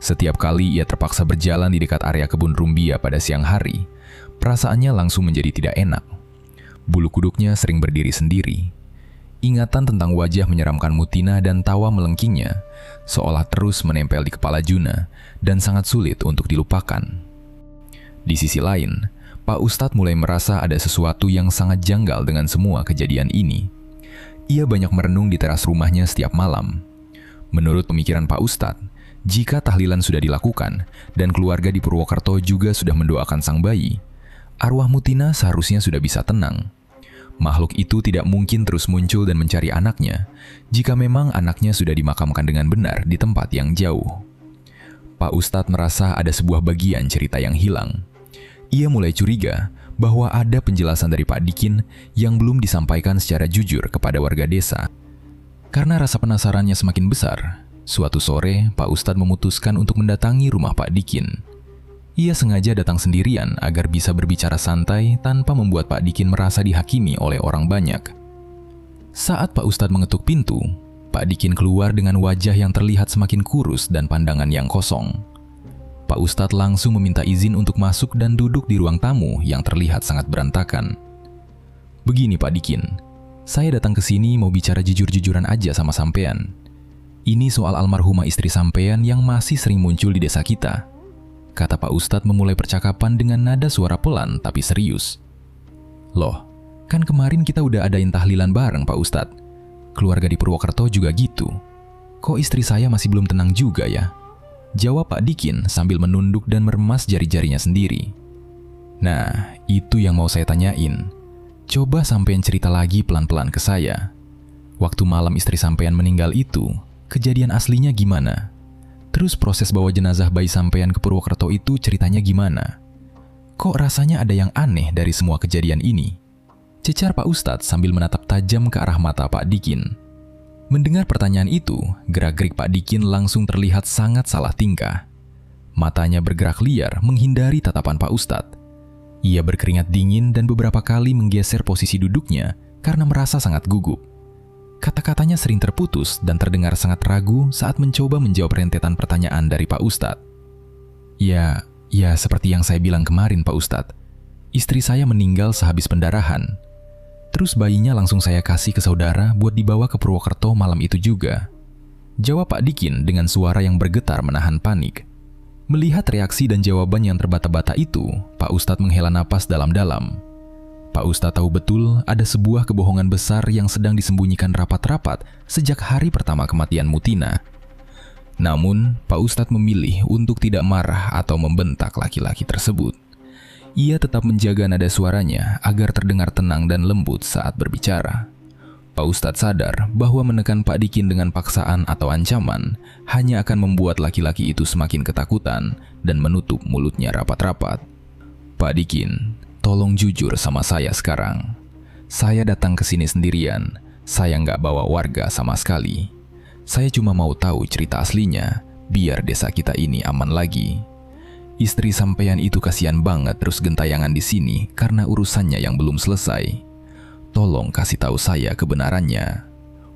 Speaker 1: Setiap kali ia terpaksa berjalan di dekat area kebun rumbia pada siang hari, perasaannya langsung menjadi tidak enak. Bulu kuduknya sering berdiri sendiri. Ingatan tentang wajah menyeramkan Mutina dan tawa melengkingnya, seolah terus menempel di kepala Juna dan sangat sulit untuk dilupakan. Di sisi lain, Pak Ustadz mulai merasa ada sesuatu yang sangat janggal dengan semua kejadian ini. Ia banyak merenung di teras rumahnya setiap malam. Menurut pemikiran Pak Ustadz, jika tahlilan sudah dilakukan dan keluarga di Purwokerto juga sudah mendoakan sang bayi, arwah Mutina seharusnya sudah bisa tenang. Makhluk itu tidak mungkin terus muncul dan mencari anaknya jika memang anaknya sudah dimakamkan dengan benar di tempat yang jauh. Pak Ustadz merasa ada sebuah bagian cerita yang hilang. Ia mulai curiga bahwa ada penjelasan dari Pak Dikin yang belum disampaikan secara jujur kepada warga desa. Karena rasa penasarannya semakin besar, suatu sore Pak Ustadz memutuskan untuk mendatangi rumah Pak Dikin. Ia sengaja datang sendirian agar bisa berbicara santai tanpa membuat Pak Dikin merasa dihakimi oleh orang banyak. Saat Pak Ustadz mengetuk pintu, Pak Dikin keluar dengan wajah yang terlihat semakin kurus dan pandangan yang kosong. Pak Ustadz langsung meminta izin untuk masuk dan duduk di ruang tamu yang terlihat sangat berantakan. Begini Pak Dikin, saya datang ke sini mau bicara jujur-jujuran aja sama sampean. Ini soal almarhumah istri sampean yang masih sering muncul di desa kita, kata Pak Ustadz memulai percakapan dengan nada suara pelan tapi serius. Loh, kan kemarin kita udah adain tahlilan bareng Pak Ustadz. Keluarga di Purwokerto juga gitu. Kok istri saya masih belum tenang juga ya? Jawab Pak Dikin sambil menunduk dan meremas jari-jarinya sendiri. Nah, itu yang mau saya tanyain. Coba sampean cerita lagi pelan-pelan ke saya. Waktu malam istri sampean meninggal itu, kejadian aslinya gimana? Terus proses bawa jenazah bayi sampean ke Purwokerto itu ceritanya gimana? Kok rasanya ada yang aneh dari semua kejadian ini? Cecar Pak Ustadz sambil menatap tajam ke arah mata Pak Dikin. Mendengar pertanyaan itu, gerak-gerik Pak Dikin langsung terlihat sangat salah tingkah. Matanya bergerak liar menghindari tatapan Pak Ustadz. Ia berkeringat dingin dan beberapa kali menggeser posisi duduknya karena merasa sangat gugup. Kata-katanya sering terputus dan terdengar sangat ragu saat mencoba menjawab rentetan pertanyaan dari Pak Ustadz. Ya seperti yang saya bilang kemarin Pak Ustadz. Istri saya meninggal sehabis pendarahan. Terus bayinya langsung saya kasih ke saudara buat dibawa ke Purwokerto malam itu juga. Jawab Pak Dikin dengan suara yang bergetar menahan panik. Melihat reaksi dan jawaban yang terbata-bata itu, Pak Ustadz menghela napas dalam-dalam. Pak Ustadz tahu betul ada sebuah kebohongan besar yang sedang disembunyikan rapat-rapat sejak hari pertama kematian Mutina. Namun, Pak Ustadz memilih untuk tidak marah atau membentak laki-laki tersebut. Ia tetap menjaga nada suaranya agar terdengar tenang dan lembut saat berbicara. Pak Ustadz sadar bahwa menekan Pak Dikin dengan paksaan atau ancaman hanya akan membuat laki-laki itu semakin ketakutan dan menutup mulutnya rapat-rapat. Pak Dikin, tolong jujur sama saya sekarang. Saya datang ke sini sendirian, saya nggak bawa warga sama sekali. Saya cuma mau tahu cerita aslinya, biar desa kita ini aman lagi. Istri sampean itu kasihan banget terus gentayangan di sini karena urusannya yang belum selesai. Tolong kasih tahu saya kebenarannya.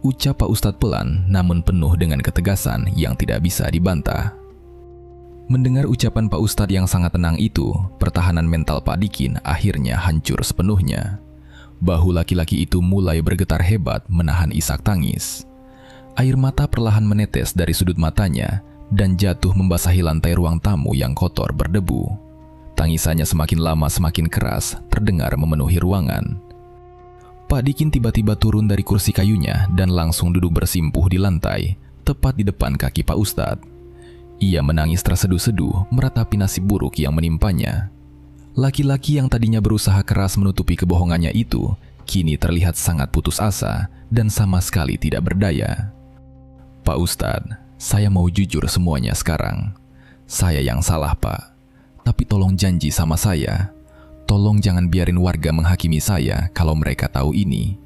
Speaker 1: Ucap Pak Ustadz pelan namun penuh dengan ketegasan yang tidak bisa dibantah. Mendengar ucapan Pak Ustadz yang sangat tenang itu, pertahanan mental Pak Dikin akhirnya hancur sepenuhnya. Bahu laki-laki itu mulai bergetar hebat menahan isak tangis. Air mata perlahan menetes dari sudut matanya dan jatuh membasahi lantai ruang tamu yang kotor berdebu. Tangisannya semakin lama semakin keras, terdengar memenuhi ruangan. Pak Dikin tiba-tiba turun dari kursi kayunya dan langsung duduk bersimpuh di lantai, tepat di depan kaki Pak Ustadz. Ia menangis terseduh-seduh meratapi nasib buruk yang menimpanya. Laki-laki yang tadinya berusaha keras menutupi kebohongannya itu, kini terlihat sangat putus asa dan sama sekali tidak berdaya. Pak Ustadz, saya mau jujur semuanya sekarang. Saya yang salah, Pak. Tapi tolong janji sama saya. Tolong jangan biarin warga menghakimi saya kalau mereka tahu ini.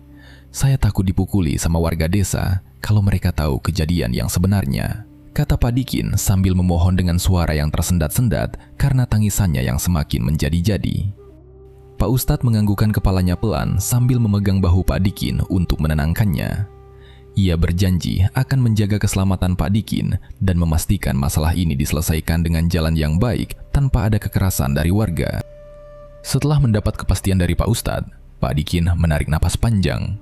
Speaker 1: Saya takut dipukuli sama warga desa kalau mereka tahu kejadian yang sebenarnya, kata Pak Dikin sambil memohon dengan suara yang tersendat-sendat karena tangisannya yang semakin menjadi-jadi. Pak Ustadz menganggukkan kepalanya pelan sambil memegang bahu Pak Dikin untuk menenangkannya. Ia berjanji akan menjaga keselamatan Pak Dikin dan memastikan masalah ini diselesaikan dengan jalan yang baik tanpa ada kekerasan dari warga. Setelah mendapat kepastian dari Pak Ustadz, Pak Dikin menarik napas panjang.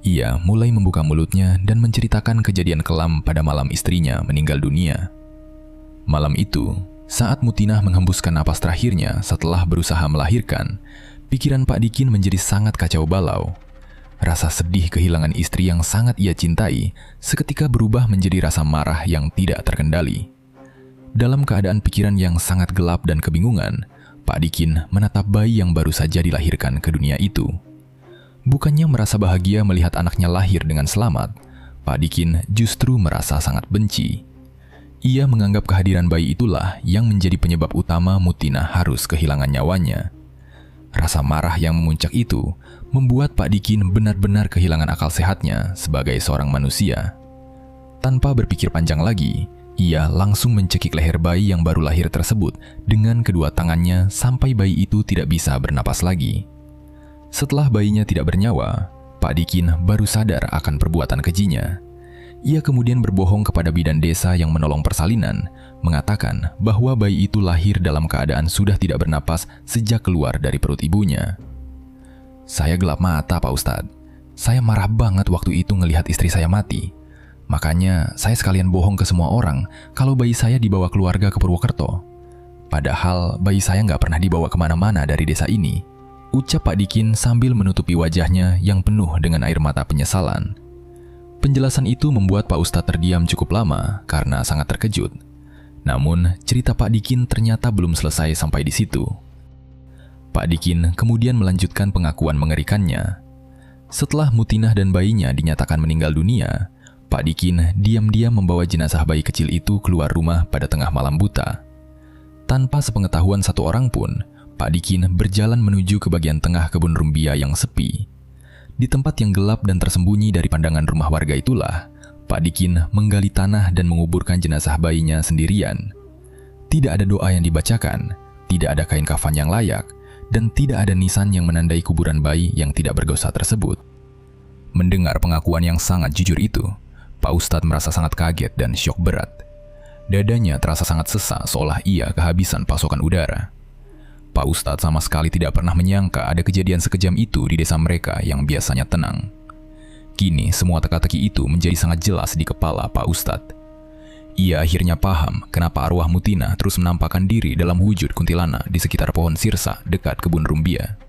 Speaker 1: Ia mulai membuka mulutnya dan menceritakan kejadian kelam pada malam istrinya meninggal dunia. Malam itu, saat Mutinah menghembuskan napas terakhirnya setelah berusaha melahirkan, pikiran Pak Dikin menjadi sangat kacau balau. Rasa sedih kehilangan istri yang sangat ia cintai seketika berubah menjadi rasa marah yang tidak terkendali. Dalam keadaan pikiran yang sangat gelap dan kebingungan, Pak Dikin menatap bayi yang baru saja dilahirkan ke dunia itu. Bukannya merasa bahagia melihat anaknya lahir dengan selamat, Pak Dikin justru merasa sangat benci. Ia menganggap kehadiran bayi itulah yang menjadi penyebab utama Mutinah harus kehilangan nyawanya. Rasa marah yang memuncak itu membuat Pak Dikin benar-benar kehilangan akal sehatnya sebagai seorang manusia. Tanpa berpikir panjang lagi, ia langsung mencekik leher bayi yang baru lahir tersebut dengan kedua tangannya sampai bayi itu tidak bisa bernapas lagi. Setelah bayinya tidak bernyawa, Pak Dikin baru sadar akan perbuatan kejinya. Ia kemudian berbohong kepada bidan desa yang menolong persalinan, mengatakan bahwa bayi itu lahir dalam keadaan sudah tidak bernapas sejak keluar dari perut ibunya. Saya gelap mata, Pak Ustadz. Saya marah banget waktu itu ngelihat istri saya mati. Makanya saya sekalian bohong ke semua orang kalau bayi saya dibawa keluarga ke Purwokerto. Padahal bayi saya nggak pernah dibawa kemana-mana dari desa ini, ucap Pak Dikin sambil menutupi wajahnya yang penuh dengan air mata penyesalan. Penjelasan itu membuat Pak Ustadz terdiam cukup lama karena sangat terkejut. Namun, cerita Pak Dikin ternyata belum selesai sampai di situ. Pak Dikin kemudian melanjutkan pengakuan mengerikannya. Setelah Mutinah dan bayinya dinyatakan meninggal dunia, Pak Dikin diam-diam membawa jenazah bayi kecil itu keluar rumah pada tengah malam buta. Tanpa sepengetahuan satu orang pun, Pak Dikin berjalan menuju ke bagian tengah kebun rumbia yang sepi. Di tempat yang gelap dan tersembunyi dari pandangan rumah warga itulah, Pak Dikin menggali tanah dan menguburkan jenazah bayinya sendirian. Tidak ada doa yang dibacakan, tidak ada kain kafan yang layak, dan tidak ada nisan yang menandai kuburan bayi yang tidak berdosa tersebut. Mendengar pengakuan yang sangat jujur itu, Pak Ustadz merasa sangat kaget dan syok berat. Dadanya terasa sangat sesak seolah ia kehabisan pasokan udara. Pak Ustadz sama sekali tidak pernah menyangka ada kejadian sekejam itu di desa mereka yang biasanya tenang. Kini semua teka-teki itu menjadi sangat jelas di kepala Pak Ustadz. Ia akhirnya paham kenapa arwah Mutinah terus menampakkan diri dalam wujud kuntilanak di sekitar pohon sirsa dekat kebun rumbia.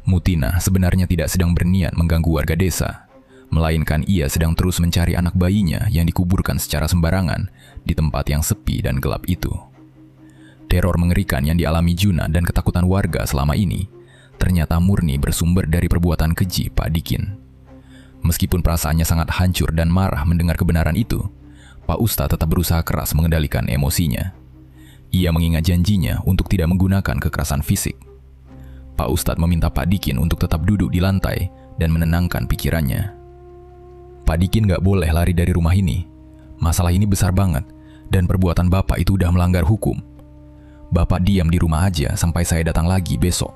Speaker 1: Mutinah sebenarnya tidak sedang berniat mengganggu warga desa, melainkan ia sedang terus mencari anak bayinya yang dikuburkan secara sembarangan di tempat yang sepi dan gelap itu. Teror mengerikan yang dialami Juna dan ketakutan warga selama ini ternyata murni bersumber dari perbuatan keji Pak Dikin. Meskipun perasaannya sangat hancur dan marah mendengar kebenaran itu, Pak Ustadz tetap berusaha keras mengendalikan emosinya. Ia mengingat janjinya untuk tidak menggunakan kekerasan fisik. Pak Ustadz meminta Pak Dikin untuk tetap duduk di lantai dan menenangkan pikirannya. Pak Dikin gak boleh lari dari rumah ini. Masalah ini besar banget, dan perbuatan Bapak itu udah melanggar hukum. Bapak diam di rumah aja sampai saya datang lagi besok,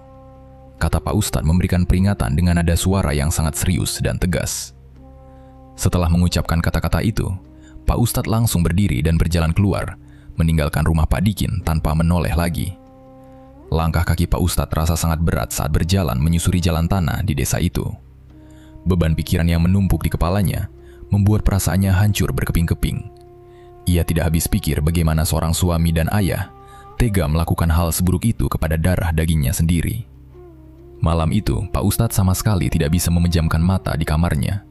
Speaker 1: kata Pak Ustadz memberikan peringatan dengan nada suara yang sangat serius dan tegas. Setelah mengucapkan kata-kata itu, Pak Ustadz langsung berdiri dan berjalan keluar, meninggalkan rumah Pak Dikin tanpa menoleh lagi. Langkah kaki Pak Ustadz terasa sangat berat saat berjalan menyusuri jalan tanah di desa itu. Beban pikiran yang menumpuk di kepalanya membuat perasaannya hancur berkeping-keping. Ia tidak habis pikir bagaimana seorang suami dan ayah tega melakukan hal seburuk itu kepada darah dagingnya sendiri. Malam itu, Pak Ustadz sama sekali tidak bisa memejamkan mata di kamarnya.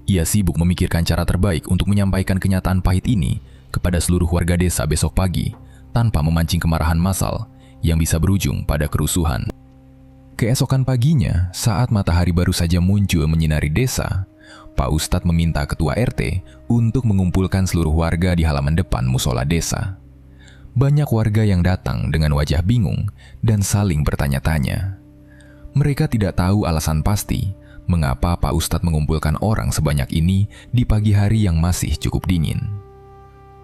Speaker 1: Ia sibuk memikirkan cara terbaik untuk menyampaikan kenyataan pahit ini kepada seluruh warga desa besok pagi, tanpa memancing kemarahan massal yang bisa berujung pada kerusuhan. Keesokan paginya, saat matahari baru saja muncul menyinari desa, Pak Ustadz meminta ketua RT untuk mengumpulkan seluruh warga di halaman depan musola desa. Banyak warga yang datang dengan wajah bingung dan saling bertanya-tanya. Mereka tidak tahu alasan pasti mengapa Pak Ustadz mengumpulkan orang sebanyak ini di pagi hari yang masih cukup dingin.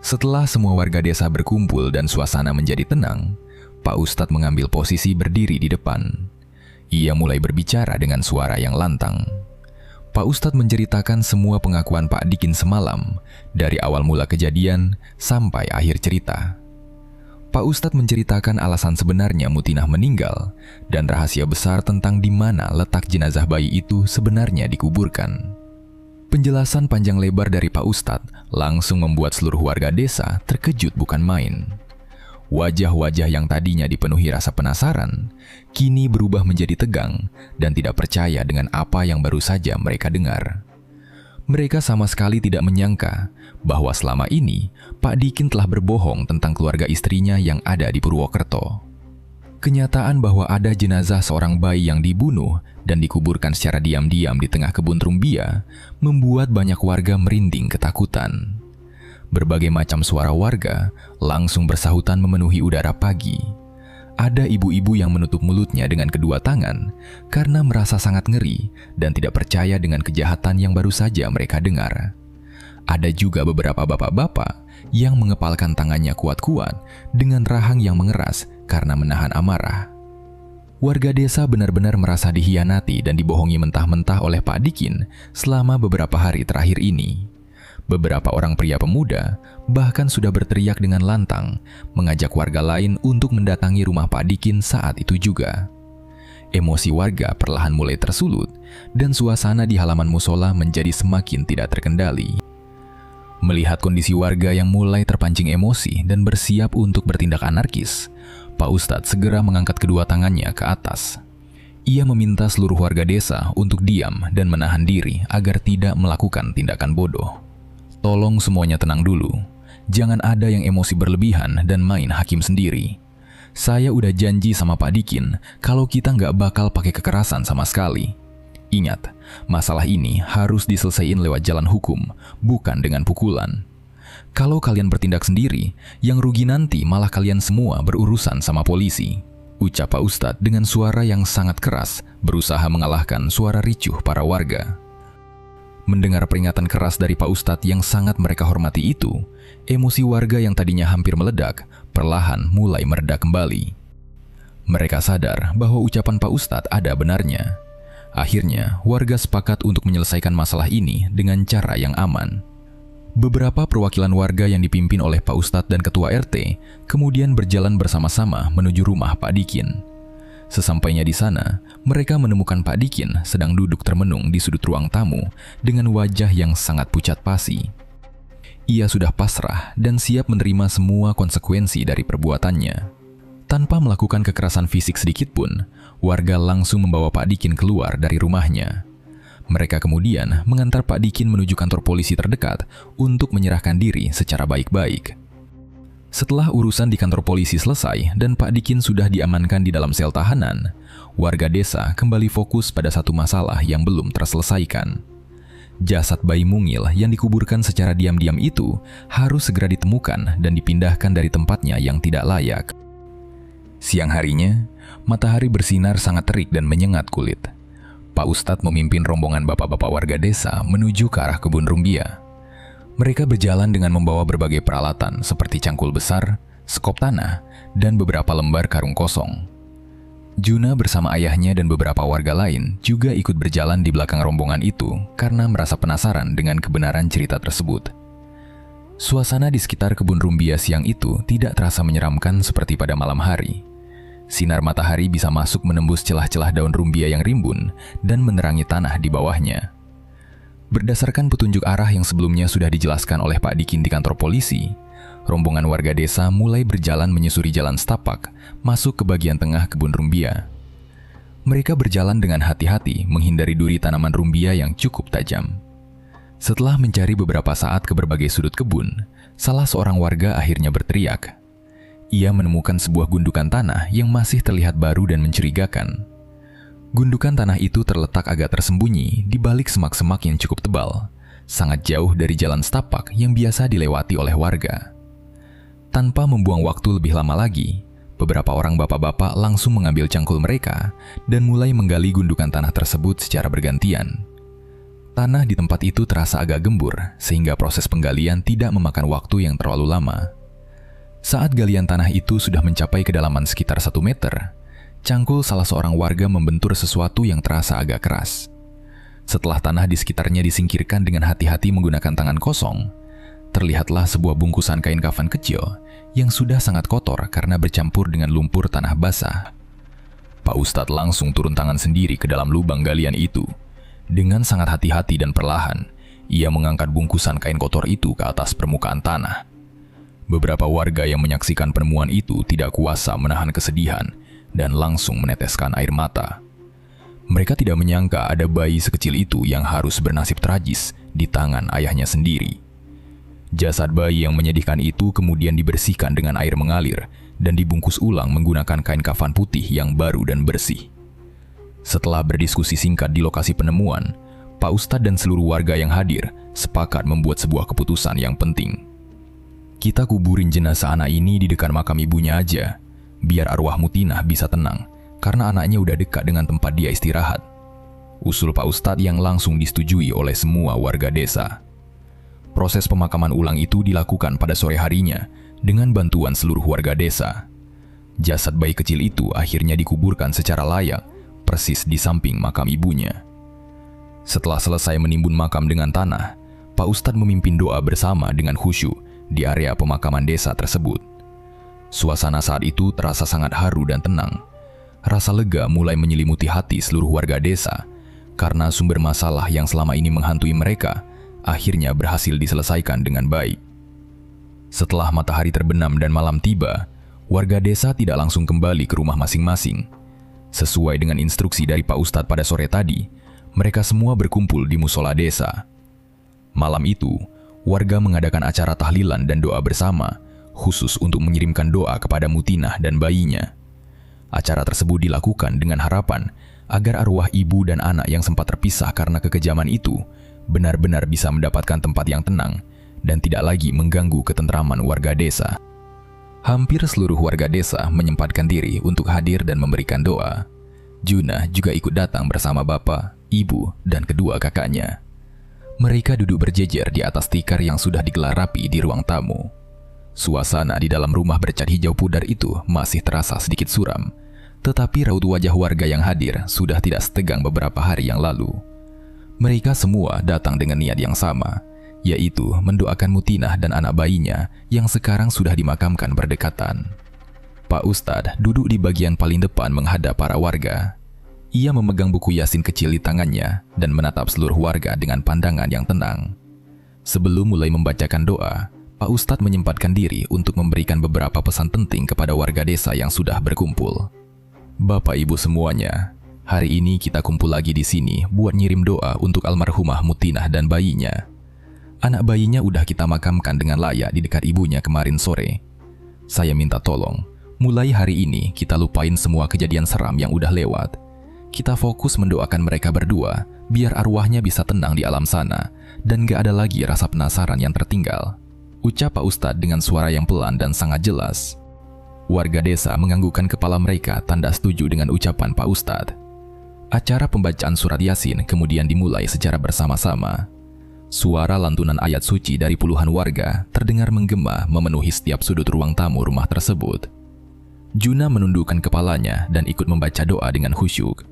Speaker 1: Setelah semua warga desa berkumpul dan suasana menjadi tenang, Pak Ustadz mengambil posisi berdiri di depan. Ia mulai berbicara dengan suara yang lantang. Pak Ustadz menceritakan semua pengakuan Pak Dikin semalam, dari awal mula kejadian sampai akhir cerita. Pak Ustadz menceritakan alasan sebenarnya Mutinah meninggal dan rahasia besar tentang di mana letak jenazah bayi itu sebenarnya dikuburkan. Penjelasan panjang lebar dari Pak Ustadz langsung membuat seluruh warga desa terkejut bukan main. Wajah-wajah yang tadinya dipenuhi rasa penasaran, kini berubah menjadi tegang dan tidak percaya dengan apa yang baru saja mereka dengar. Mereka sama sekali tidak menyangka bahwa selama ini Pak Dikin telah berbohong tentang keluarga istrinya yang ada di Purwokerto. Kenyataan bahwa ada jenazah seorang bayi yang dibunuh dan dikuburkan secara diam-diam di tengah kebun rumbia membuat banyak warga merinding ketakutan. Berbagai macam suara warga langsung bersahutan memenuhi udara pagi. Ada ibu-ibu yang menutup mulutnya dengan kedua tangan karena merasa sangat ngeri dan tidak percaya dengan kejahatan yang baru saja mereka dengar. Ada juga beberapa bapak-bapak yang mengepalkan tangannya kuat-kuat dengan rahang yang mengeras karena menahan amarah. Warga desa benar-benar merasa dikhianati dan dibohongi mentah-mentah oleh Pak Dikin selama beberapa hari terakhir ini. Beberapa orang pria pemuda bahkan sudah berteriak dengan lantang, mengajak warga lain untuk mendatangi rumah Pak Dikin saat itu juga. Emosi warga perlahan mulai tersulut, dan suasana di halaman musola menjadi semakin tidak terkendali. Melihat kondisi warga yang mulai terpancing emosi dan bersiap untuk bertindak anarkis, Pak Ustadz segera mengangkat kedua tangannya ke atas. Ia meminta seluruh warga desa untuk diam dan menahan diri agar tidak melakukan tindakan bodoh. Tolong semuanya tenang dulu. Jangan ada yang emosi berlebihan dan main hakim sendiri. Saya udah janji sama Pak Dikin kalau kita nggak bakal pakai kekerasan sama sekali. Ingat, masalah ini harus diselesaikan lewat jalan hukum, bukan dengan pukulan. Kalau kalian bertindak sendiri, yang rugi nanti malah kalian semua berurusan sama polisi. Ucap Pak Ustadz dengan suara yang sangat keras, berusaha mengalahkan suara ricuh para warga. Mendengar peringatan keras dari Pak Ustadz yang sangat mereka hormati itu, emosi warga yang tadinya hampir meledak, perlahan mulai mereda kembali. Mereka sadar bahwa ucapan Pak Ustadz ada benarnya. Akhirnya, warga sepakat untuk menyelesaikan masalah ini dengan cara yang aman. Beberapa perwakilan warga yang dipimpin oleh Pak Ustadz dan Ketua RT kemudian berjalan bersama-sama menuju rumah Pak Dikin. Sesampainya di sana, mereka menemukan Pak Dikin sedang duduk termenung di sudut ruang tamu dengan wajah yang sangat pucat pasi. Ia sudah pasrah dan siap menerima semua konsekuensi dari perbuatannya. Tanpa melakukan kekerasan fisik sedikit pun, warga langsung membawa Pak Dikin keluar dari rumahnya. Mereka kemudian mengantar Pak Dikin menuju kantor polisi terdekat untuk menyerahkan diri secara baik-baik. Setelah urusan di kantor polisi selesai dan Pak Dikin sudah diamankan di dalam sel tahanan, warga desa kembali fokus pada satu masalah yang belum terselesaikan. Jasad bayi mungil yang dikuburkan secara diam-diam itu harus segera ditemukan dan dipindahkan dari tempatnya yang tidak layak. Siang harinya, matahari bersinar sangat terik dan menyengat kulit. Pak Ustadz memimpin rombongan bapak-bapak warga desa menuju ke arah kebun rumbia. Mereka berjalan dengan membawa berbagai peralatan seperti cangkul besar, sekop tanah, dan beberapa lembar karung kosong. Juna bersama ayahnya dan beberapa warga lain juga ikut berjalan di belakang rombongan itu karena merasa penasaran dengan kebenaran cerita tersebut. Suasana di sekitar kebun rumbia siang itu tidak terasa menyeramkan seperti pada malam hari. Sinar matahari bisa masuk menembus celah-celah daun rumbia yang rimbun dan menerangi tanah di bawahnya. Berdasarkan petunjuk arah yang sebelumnya sudah dijelaskan oleh Pak Dikin di kantor polisi, rombongan warga desa mulai berjalan menyusuri jalan setapak masuk ke bagian tengah kebun rumbia. Mereka berjalan dengan hati-hati menghindari duri tanaman rumbia yang cukup tajam. Setelah mencari beberapa saat ke berbagai sudut kebun, salah seorang warga akhirnya berteriak. Ia menemukan sebuah gundukan tanah yang masih terlihat baru dan mencurigakan. Gundukan tanah itu terletak agak tersembunyi di balik semak-semak yang cukup tebal, sangat jauh dari jalan setapak yang biasa dilewati oleh warga. Tanpa membuang waktu lebih lama lagi, beberapa orang bapak-bapak langsung mengambil cangkul mereka dan mulai menggali gundukan tanah tersebut secara bergantian. Tanah di tempat itu terasa agak gembur, sehingga proses penggalian tidak memakan waktu yang terlalu lama. Saat galian tanah itu sudah mencapai kedalaman sekitar 1 meter, cangkul salah seorang warga membentur sesuatu yang terasa agak keras. Setelah tanah di sekitarnya disingkirkan dengan hati-hati menggunakan tangan kosong, terlihatlah sebuah bungkusan kain kafan kecil yang sudah sangat kotor karena bercampur dengan lumpur tanah basah. Pak Ustadz langsung turun tangan sendiri ke dalam lubang galian itu. Dengan sangat hati-hati dan perlahan, ia mengangkat bungkusan kain kotor itu ke atas permukaan tanah. Beberapa warga yang menyaksikan penemuan itu tidak kuasa menahan kesedihan dan langsung meneteskan air mata. Mereka tidak menyangka ada bayi sekecil itu yang harus bernasib tragis di tangan ayahnya sendiri. Jasad bayi yang menyedihkan itu kemudian dibersihkan dengan air mengalir dan dibungkus ulang menggunakan kain kafan putih yang baru dan bersih. Setelah berdiskusi singkat di lokasi penemuan, Pak Ustadz dan seluruh warga yang hadir sepakat membuat sebuah keputusan yang penting. Kita kuburin jenazah anak ini di dekat makam ibunya aja, biar arwah Mutinah bisa tenang, karena anaknya udah dekat dengan tempat dia istirahat. Usul Pak Ustadz yang langsung disetujui oleh semua warga desa. Proses pemakaman ulang itu dilakukan pada sore harinya dengan bantuan seluruh warga desa. Jasad bayi kecil itu akhirnya dikuburkan secara layak, persis di samping makam ibunya. Setelah selesai menimbun makam dengan tanah, Pak Ustadz memimpin doa bersama dengan khusyuk di area pemakaman desa tersebut. Suasana saat itu terasa sangat haru dan tenang. Rasa lega mulai menyelimuti hati seluruh warga desa, karena sumber masalah yang selama ini menghantui mereka akhirnya berhasil diselesaikan dengan baik. Setelah matahari terbenam dan malam tiba, warga desa tidak langsung kembali ke rumah masing-masing. Sesuai dengan instruksi dari Pak Ustadz pada sore tadi, mereka semua berkumpul di musola desa. Malam itu, warga mengadakan acara tahlilan dan doa bersama, khusus untuk mengirimkan doa kepada Mutinah dan bayinya. Acara tersebut dilakukan dengan harapan agar arwah ibu dan anak yang sempat terpisah karena kekejaman itu benar-benar bisa mendapatkan tempat yang tenang dan tidak lagi mengganggu ketentraman warga desa. Hampir seluruh warga desa menyempatkan diri untuk hadir dan memberikan doa. Juna juga ikut datang bersama bapak, ibu, dan kedua kakaknya. Mereka duduk berjejer di atas tikar yang sudah digelar rapi di ruang tamu. Suasana di dalam rumah bercat hijau pudar itu masih terasa sedikit suram, tetapi raut wajah warga yang hadir sudah tidak setegang beberapa hari yang lalu. Mereka semua datang dengan niat yang sama, yaitu mendoakan Mutinah dan anak bayinya yang sekarang sudah dimakamkan berdekatan. Pak Ustadz duduk di bagian paling depan menghadap para warga. Ia memegang buku Yasin kecil di tangannya dan menatap seluruh warga dengan pandangan yang tenang. Sebelum mulai membacakan doa, Pak Ustadz menyempatkan diri untuk memberikan beberapa pesan penting kepada warga desa yang sudah berkumpul. Bapak Ibu semuanya, hari ini kita kumpul lagi di sini buat ngirim doa untuk almarhumah Mutinah dan bayinya. Anak bayinya udah kita makamkan dengan layak di dekat ibunya kemarin sore. Saya minta tolong, mulai hari ini kita lupain semua kejadian seram yang udah lewat. Kita fokus mendoakan mereka berdua, biar arwahnya bisa tenang di alam sana, dan gak ada lagi rasa penasaran yang tertinggal. Ucap Pak Ustadz dengan suara yang pelan dan sangat jelas. Warga desa menganggukkan kepala mereka tanda setuju dengan ucapan Pak Ustadz. Acara pembacaan surat Yasin kemudian dimulai secara bersama-sama. Suara lantunan ayat suci dari puluhan warga terdengar menggema memenuhi setiap sudut ruang tamu rumah tersebut. Juna menundukkan kepalanya dan ikut membaca doa dengan khusyuk.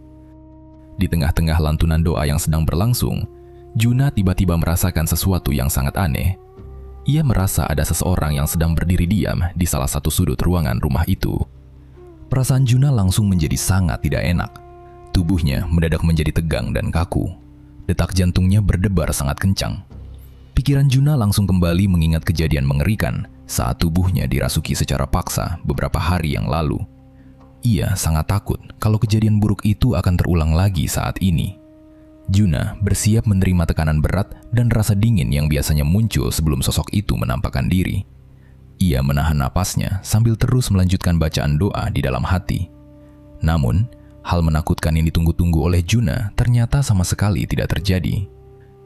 Speaker 1: Di tengah-tengah lantunan doa yang sedang berlangsung, Juna tiba-tiba merasakan sesuatu yang sangat aneh. Ia merasa ada seseorang yang sedang berdiri diam di salah satu sudut ruangan rumah itu. Perasaan Juna langsung menjadi sangat tidak enak. Tubuhnya mendadak menjadi tegang dan kaku. Detak jantungnya berdebar sangat kencang. Pikiran Juna langsung kembali mengingat kejadian mengerikan saat tubuhnya dirasuki secara paksa beberapa hari yang lalu. Ia sangat takut kalau kejadian buruk itu akan terulang lagi saat ini. Juna bersiap menerima tekanan berat dan rasa dingin yang biasanya muncul sebelum sosok itu menampakkan diri. Ia menahan napasnya sambil terus melanjutkan bacaan doa di dalam hati. Namun, hal menakutkan yang ditunggu-tunggu oleh Juna ternyata sama sekali tidak terjadi.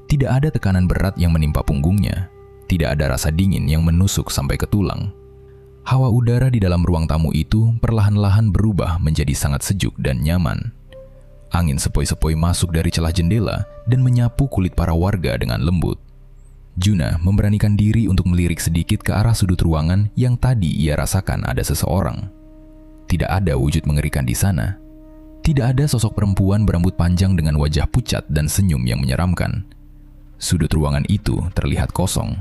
Speaker 1: Tidak ada tekanan berat yang menimpa punggungnya. Tidak ada rasa dingin yang menusuk sampai ke tulang. Hawa udara di dalam ruang tamu itu perlahan-lahan berubah menjadi sangat sejuk dan nyaman. Angin sepoi-sepoi masuk dari celah jendela dan menyapu kulit para warga dengan lembut. Juna memberanikan diri untuk melirik sedikit ke arah sudut ruangan yang tadi ia rasakan ada seseorang. Tidak ada wujud mengerikan di sana. Tidak ada sosok perempuan berambut panjang dengan wajah pucat dan senyum yang menyeramkan. Sudut ruangan itu terlihat kosong.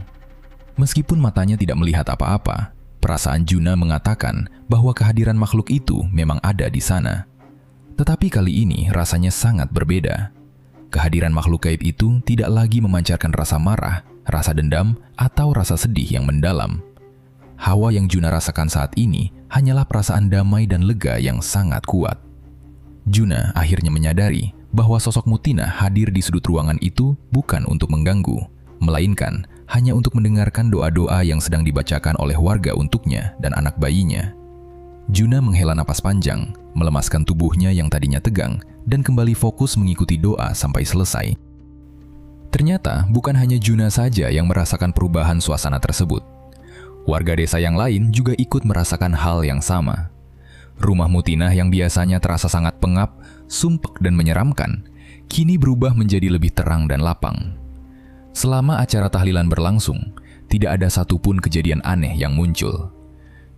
Speaker 1: Meskipun matanya tidak melihat apa-apa, perasaan Juna mengatakan bahwa kehadiran makhluk itu memang ada di sana. Tetapi kali ini rasanya sangat berbeda. Kehadiran makhluk gaib itu tidak lagi memancarkan rasa marah, rasa dendam, atau rasa sedih yang mendalam. Hawa yang Juna rasakan saat ini hanyalah perasaan damai dan lega yang sangat kuat. Juna akhirnya menyadari bahwa sosok Mutina hadir di sudut ruangan itu bukan untuk mengganggu, melainkan hanya untuk mendengarkan doa-doa yang sedang dibacakan oleh warga untuknya dan anak bayinya. Juna menghela napas panjang, melemaskan tubuhnya yang tadinya tegang, dan kembali fokus mengikuti doa sampai selesai. Ternyata bukan hanya Juna saja yang merasakan perubahan suasana tersebut. Warga desa yang lain juga ikut merasakan hal yang sama. Rumah Mutina yang biasanya terasa sangat pengap, sumpek dan menyeramkan, kini berubah menjadi lebih terang dan lapang. Selama acara tahlilan berlangsung, tidak ada satupun kejadian aneh yang muncul.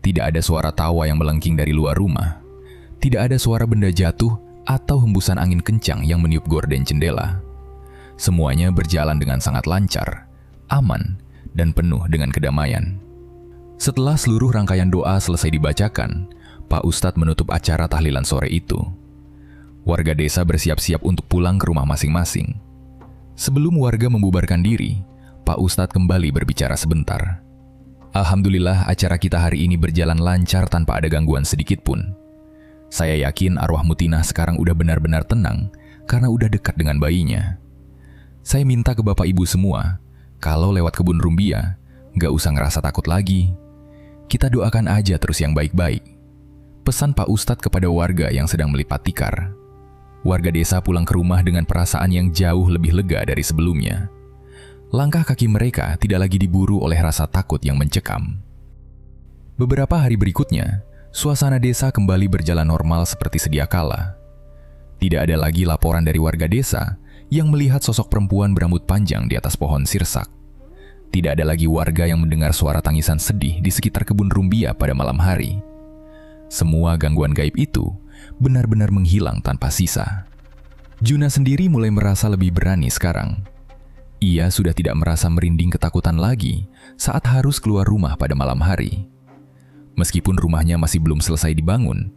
Speaker 1: Tidak ada suara tawa yang melengking dari luar rumah. Tidak ada suara benda jatuh atau hembusan angin kencang yang meniup gorden jendela. Semuanya berjalan dengan sangat lancar, aman, dan penuh dengan kedamaian. Setelah seluruh rangkaian doa selesai dibacakan, Pak Ustadz menutup acara tahlilan sore itu. Warga desa bersiap-siap untuk pulang ke rumah masing-masing. Sebelum warga membubarkan diri, Pak Ustadz kembali berbicara sebentar. Alhamdulillah acara kita hari ini berjalan lancar tanpa ada gangguan sedikit pun. Saya yakin arwah Mutina sekarang udah benar-benar tenang karena udah dekat dengan bayinya. Saya minta ke Bapak Ibu semua, kalau lewat kebun rumbia, gak usah ngerasa takut lagi. Kita doakan aja terus yang baik-baik. Pesan Pak Ustadz kepada warga yang sedang melipat tikar. Warga desa pulang ke rumah dengan perasaan yang jauh lebih lega dari sebelumnya. Langkah kaki mereka tidak lagi diburu oleh rasa takut yang mencekam. Beberapa hari berikutnya, suasana desa kembali berjalan normal seperti sedia kala. Tidak ada lagi laporan dari warga desa yang melihat sosok perempuan berambut panjang di atas pohon sirsak. Tidak ada lagi warga yang mendengar suara tangisan sedih di sekitar kebun rumbia pada malam hari. Semua gangguan gaib itu benar-benar menghilang tanpa sisa. Juna sendiri mulai merasa lebih berani sekarang. Ia sudah tidak merasa merinding ketakutan lagi saat harus keluar rumah pada malam hari. Meskipun rumahnya masih belum selesai dibangun,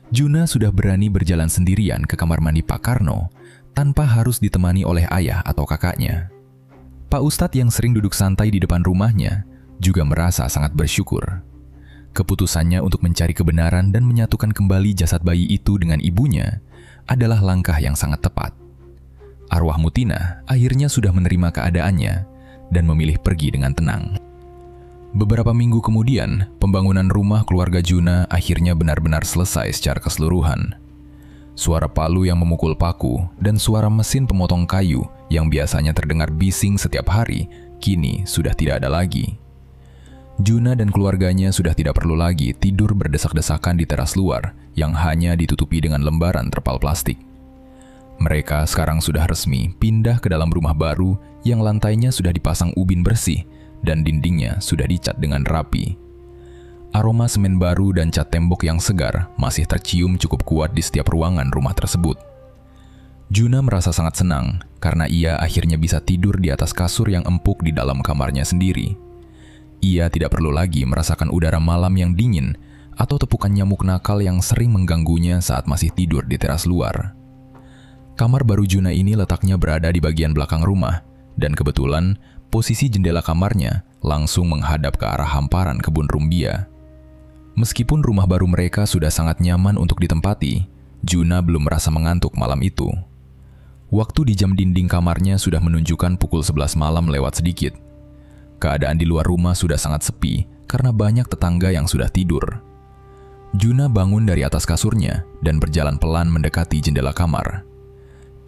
Speaker 1: Juna sudah berani berjalan sendirian ke kamar mandi Pak Karno tanpa harus ditemani oleh ayah atau kakaknya. Pak Ustadz yang sering duduk santai di depan rumahnya juga merasa sangat bersyukur. Keputusannya untuk mencari kebenaran dan menyatukan kembali jasad bayi itu dengan ibunya adalah langkah yang sangat tepat. Arwah Mutina akhirnya sudah menerima keadaannya dan memilih pergi dengan tenang. Beberapa minggu kemudian, pembangunan rumah keluarga Juna akhirnya benar-benar selesai secara keseluruhan. Suara palu yang memukul paku dan suara mesin pemotong kayu yang biasanya terdengar bising setiap hari, kini sudah tidak ada lagi. Juna dan keluarganya sudah tidak perlu lagi tidur berdesak-desakan di teras luar yang hanya ditutupi dengan lembaran terpal plastik. Mereka sekarang sudah resmi pindah ke dalam rumah baru yang lantainya sudah dipasang ubin bersih dan dindingnya sudah dicat dengan rapi. Aroma semen baru dan cat tembok yang segar masih tercium cukup kuat di setiap ruangan rumah tersebut. Juna merasa sangat senang karena ia akhirnya bisa tidur di atas kasur yang empuk di dalam kamarnya sendiri. Ia tidak perlu lagi merasakan udara malam yang dingin atau tepukan nyamuk nakal yang sering mengganggunya saat masih tidur di teras luar. Kamar baru Juna ini letaknya berada di bagian belakang rumah, dan kebetulan posisi jendela kamarnya langsung menghadap ke arah hamparan kebun rumbia. Meskipun rumah baru mereka sudah sangat nyaman untuk ditempati, Juna belum merasa mengantuk malam itu. Waktu di jam dinding kamarnya sudah menunjukkan pukul 11 malam lewat sedikit. Keadaan di luar rumah sudah sangat sepi karena banyak tetangga yang sudah tidur. Juna bangun dari atas kasurnya dan berjalan pelan mendekati jendela kamar.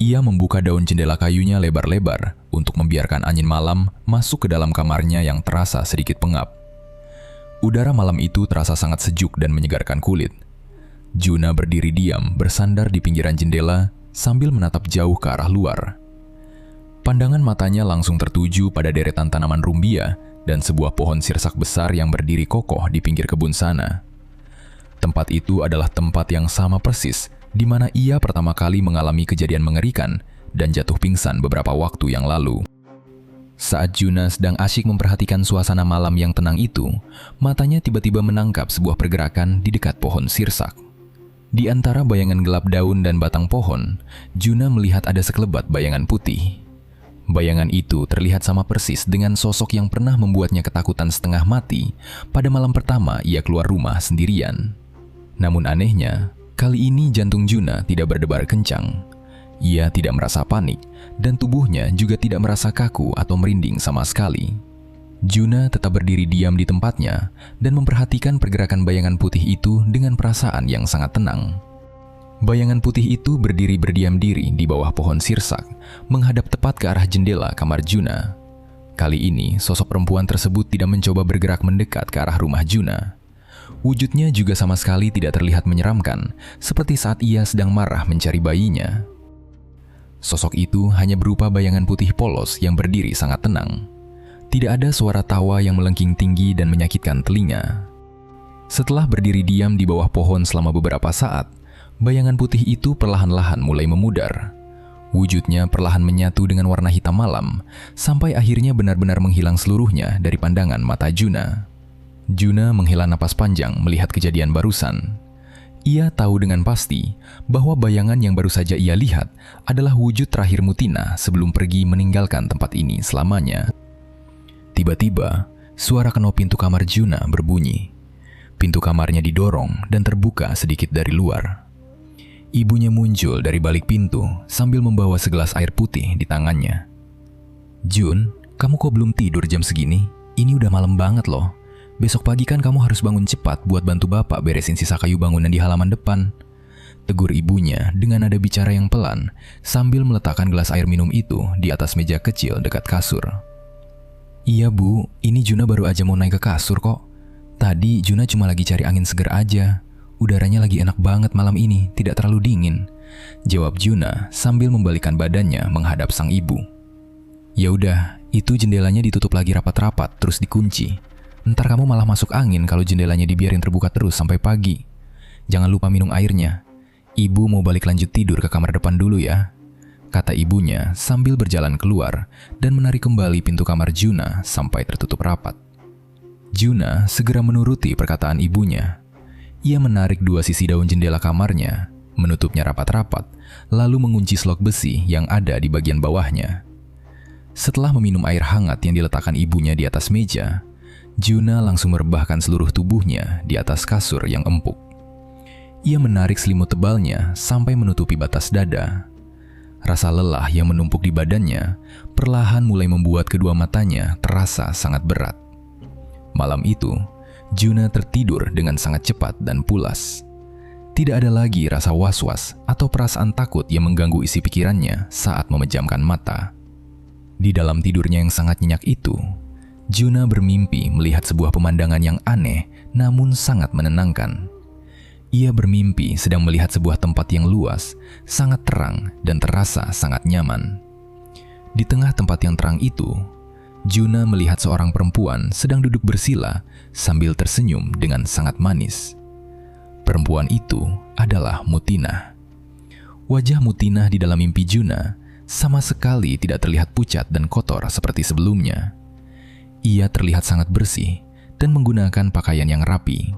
Speaker 1: Ia membuka daun jendela kayunya lebar-lebar untuk membiarkan angin malam masuk ke dalam kamarnya yang terasa sedikit pengap. Udara malam itu terasa sangat sejuk dan menyegarkan kulit. Juna berdiri diam bersandar di pinggiran jendela sambil menatap jauh ke arah luar. Pandangan matanya langsung tertuju pada deretan tanaman rumbia dan sebuah pohon sirsak besar yang berdiri kokoh di pinggir kebun sana. Tempat itu adalah tempat yang sama persis di mana ia pertama kali mengalami kejadian mengerikan dan jatuh pingsan beberapa waktu yang lalu. Saat Juna sedang asyik memperhatikan suasana malam yang tenang itu, matanya tiba-tiba menangkap sebuah pergerakan di dekat pohon sirsak. Di antara bayangan gelap daun dan batang pohon, Juna melihat ada sekelebat bayangan putih. Bayangan itu terlihat sama persis dengan sosok yang pernah membuatnya ketakutan setengah mati pada malam pertama ia keluar rumah sendirian. Namun anehnya, kali ini jantung Juna tidak berdebar kencang. Ia tidak merasa panik, dan tubuhnya juga tidak merasa kaku atau merinding sama sekali. Juna tetap berdiri diam di tempatnya dan memperhatikan pergerakan bayangan putih itu dengan perasaan yang sangat tenang. Bayangan putih itu berdiri berdiam diri di bawah pohon sirsak, menghadap tepat ke arah jendela kamar Juna. Kali ini, sosok perempuan tersebut tidak mencoba bergerak mendekat ke arah rumah Juna. Wujudnya juga sama sekali tidak terlihat menyeramkan, seperti saat ia sedang marah mencari bayinya. Sosok itu hanya berupa bayangan putih polos yang berdiri sangat tenang. Tidak ada suara tawa yang melengking tinggi dan menyakitkan telinga. Setelah berdiri diam di bawah pohon selama beberapa saat, bayangan putih itu perlahan-lahan mulai memudar. Wujudnya perlahan menyatu dengan warna hitam malam, sampai akhirnya benar-benar menghilang seluruhnya dari pandangan mata Juna. Juna menghela napas panjang melihat kejadian barusan. Ia tahu dengan pasti bahwa bayangan yang baru saja ia lihat adalah wujud terakhir Mutina sebelum pergi meninggalkan tempat ini selamanya. Tiba-tiba, suara kenop pintu kamar Juna berbunyi. Pintu kamarnya didorong dan terbuka sedikit dari luar. Ibunya muncul dari balik pintu sambil membawa segelas air putih di tangannya. "Jun, kamu kok belum tidur jam segini? Ini udah malam banget loh. Besok pagi kan kamu harus bangun cepat buat bantu bapak beresin sisa kayu bangunan di halaman depan," tegur ibunya dengan nada bicara yang pelan sambil meletakkan gelas air minum itu di atas meja kecil dekat kasur. "Iya bu, ini Juna baru aja mau naik ke kasur kok. Tadi Juna cuma lagi cari angin segar aja. Udaranya lagi enak banget malam ini, tidak terlalu dingin," jawab Juna sambil membalikkan badannya menghadap sang ibu. "Ya udah, itu jendelanya ditutup lagi rapat-rapat terus dikunci. Ntar kamu malah masuk angin kalau jendelanya dibiarin terbuka terus sampai pagi. Jangan lupa minum airnya. Ibu mau balik lanjut tidur ke kamar depan dulu ya," kata ibunya sambil berjalan keluar dan menarik kembali pintu kamar Juna sampai tertutup rapat. Juna segera menuruti perkataan ibunya. Ia menarik dua sisi daun jendela kamarnya, menutupnya rapat-rapat, lalu mengunci slok besi yang ada di bagian bawahnya. Setelah meminum air hangat yang diletakkan ibunya di atas meja, Juna langsung merebahkan seluruh tubuhnya di atas kasur yang empuk. Ia menarik selimut tebalnya sampai menutupi batas dada. Rasa lelah yang menumpuk di badannya perlahan mulai membuat kedua matanya terasa sangat berat. Malam itu, Juna tertidur dengan sangat cepat dan pulas. Tidak ada lagi rasa was-was atau perasaan takut yang mengganggu isi pikirannya saat memejamkan mata. Di dalam tidurnya yang sangat nyenyak itu, Juna bermimpi melihat sebuah pemandangan yang aneh namun sangat menenangkan. Ia bermimpi sedang melihat sebuah tempat yang luas, sangat terang dan terasa sangat nyaman. Di tengah tempat yang terang itu, Juna melihat seorang perempuan sedang duduk bersila sambil tersenyum dengan sangat manis. Perempuan itu adalah Mutina. Wajah Mutina di dalam mimpi Juna sama sekali tidak terlihat pucat dan kotor seperti sebelumnya. Ia terlihat sangat bersih dan menggunakan pakaian yang rapi.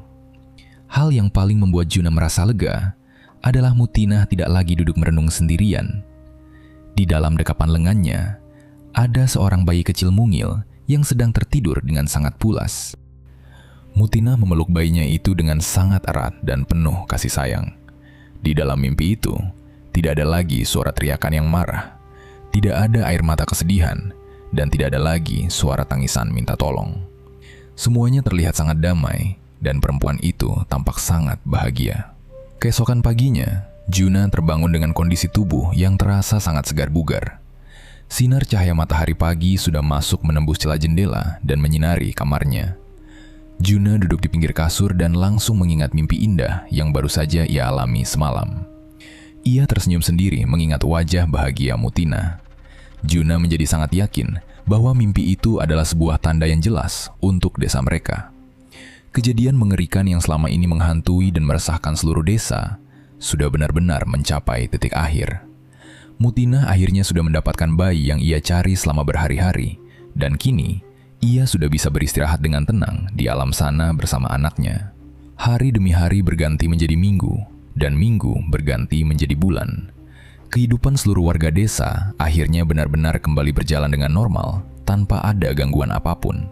Speaker 1: Hal yang paling membuat Juna merasa lega adalah Mutina tidak lagi duduk merenung sendirian. Di dalam dekapan lengannya, ada seorang bayi kecil mungil yang sedang tertidur dengan sangat pulas. Mutina memeluk bayinya itu dengan sangat erat dan penuh kasih sayang. Di dalam mimpi itu, tidak ada lagi suara teriakan yang marah, tidak ada air mata kesedihan, dan tidak ada lagi suara tangisan minta tolong. Semuanya terlihat sangat damai, dan perempuan itu tampak sangat bahagia. Keesokan paginya, Juna terbangun dengan kondisi tubuh yang terasa sangat segar bugar. Sinar cahaya matahari pagi sudah masuk menembus celah jendela dan menyinari kamarnya. Juna duduk di pinggir kasur dan langsung mengingat mimpi indah yang baru saja ia alami semalam. Ia tersenyum sendiri mengingat wajah bahagia Mutina. Juna menjadi sangat yakin bahwa mimpi itu adalah sebuah tanda yang jelas untuk desa mereka. Kejadian mengerikan yang selama ini menghantui dan meresahkan seluruh desa sudah benar-benar mencapai titik akhir. Mutina akhirnya sudah mendapatkan bayi yang ia cari selama berhari-hari, dan kini ia sudah bisa beristirahat dengan tenang di alam sana bersama anaknya. Hari demi hari berganti menjadi minggu, dan minggu berganti menjadi bulan. Kehidupan seluruh warga desa akhirnya benar-benar kembali berjalan dengan normal, tanpa ada gangguan apapun.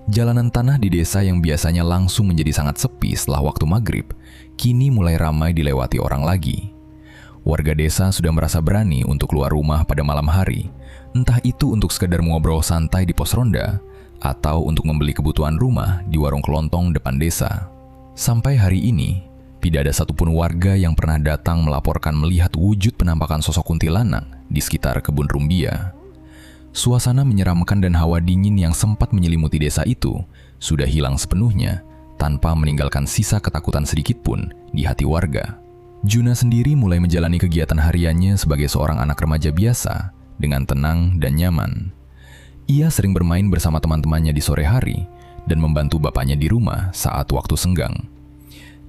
Speaker 1: Jalanan tanah di desa yang biasanya langsung menjadi sangat sepi setelah waktu maghrib, kini mulai ramai dilewati orang lagi. Warga desa sudah merasa berani untuk keluar rumah pada malam hari, entah itu untuk sekedar ngobrol santai di pos ronda, atau untuk membeli kebutuhan rumah di warung kelontong depan desa. Sampai hari ini, tidak ada satupun warga yang pernah datang melaporkan melihat wujud penampakan sosok kuntilanak di sekitar kebun rumbia. Suasana menyeramkan dan hawa dingin yang sempat menyelimuti desa itu sudah hilang sepenuhnya, tanpa meninggalkan sisa ketakutan sedikit pun di hati warga. Juna sendiri mulai menjalani kegiatan hariannya sebagai seorang anak remaja biasa dengan tenang dan nyaman. Ia sering bermain bersama teman-temannya di sore hari dan membantu bapaknya di rumah saat waktu senggang.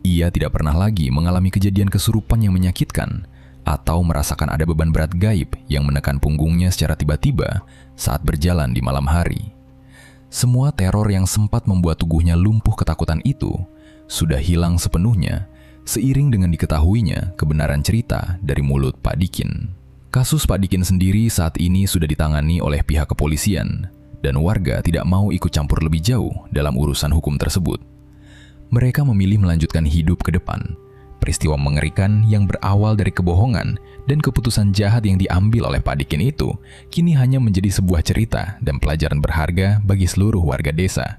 Speaker 1: Ia tidak pernah lagi mengalami kejadian kesurupan yang menyakitkan atau merasakan ada beban berat gaib yang menekan punggungnya secara tiba-tiba saat berjalan di malam hari. Semua teror yang sempat membuat tubuhnya lumpuh ketakutan itu sudah hilang sepenuhnya seiring dengan diketahuinya kebenaran cerita dari mulut Pak Dikin. Kasus Pak Dikin sendiri saat ini sudah ditangani oleh pihak kepolisian, dan warga tidak mau ikut campur lebih jauh dalam urusan hukum tersebut. Mereka memilih melanjutkan hidup ke depan. Peristiwa mengerikan yang berawal dari kebohongan dan keputusan jahat yang diambil oleh Pak Dikin itu kini hanya menjadi sebuah cerita dan pelajaran berharga bagi seluruh warga desa.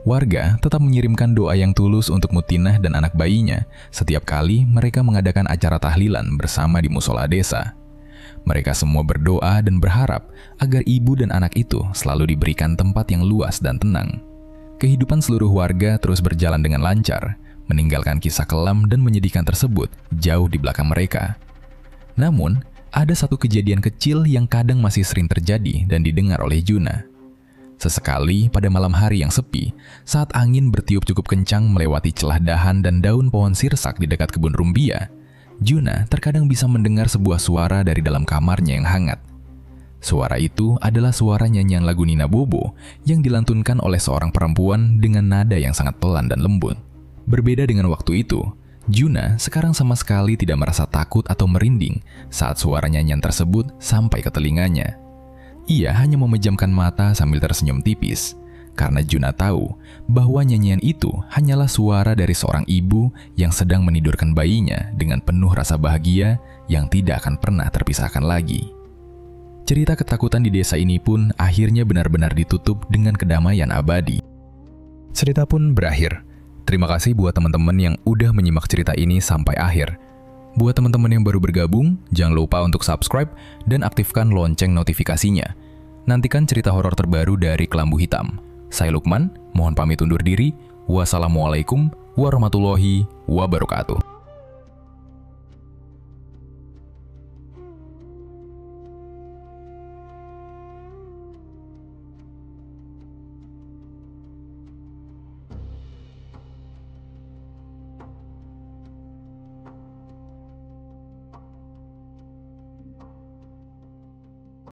Speaker 1: Warga tetap mengirimkan doa yang tulus untuk Mutinah dan anak bayinya setiap kali mereka mengadakan acara tahlilan bersama di musola desa. Mereka semua berdoa dan berharap agar ibu dan anak itu selalu diberikan tempat yang luas dan tenang. Kehidupan seluruh warga terus berjalan dengan lancar, meninggalkan kisah kelam dan menyedihkan tersebut jauh di belakang mereka. Namun, ada satu kejadian kecil yang kadang masih sering terjadi dan didengar oleh Juna. Sesekali pada malam hari yang sepi, saat angin bertiup cukup kencang melewati celah dahan dan daun pohon sirsak di dekat kebun rumbia, Juna terkadang bisa mendengar sebuah suara dari dalam kamarnya yang hangat. Suara itu adalah suara nyanyian lagu Nina Bobo yang dilantunkan oleh seorang perempuan dengan nada yang sangat pelan dan lembut. Berbeda dengan waktu itu, Juna sekarang sama sekali tidak merasa takut atau merinding saat suara nyanyian tersebut sampai ke telinganya. Ia hanya memejamkan mata sambil tersenyum tipis, karena Juna tahu bahwa nyanyian itu hanyalah suara dari seorang ibu yang sedang menidurkan bayinya dengan penuh rasa bahagia yang tidak akan pernah terpisahkan lagi. Cerita ketakutan di desa ini pun akhirnya benar-benar ditutup dengan kedamaian abadi. Cerita pun berakhir. Terima kasih buat teman-teman yang udah menyimak cerita ini sampai akhir. Buat teman-teman yang baru bergabung, jangan lupa untuk subscribe dan aktifkan lonceng notifikasinya. Nantikan cerita horor terbaru dari Kelambu Hitam. Saya Lukman, mohon pamit undur diri. Wassalamualaikum warahmatullahi wabarakatuh.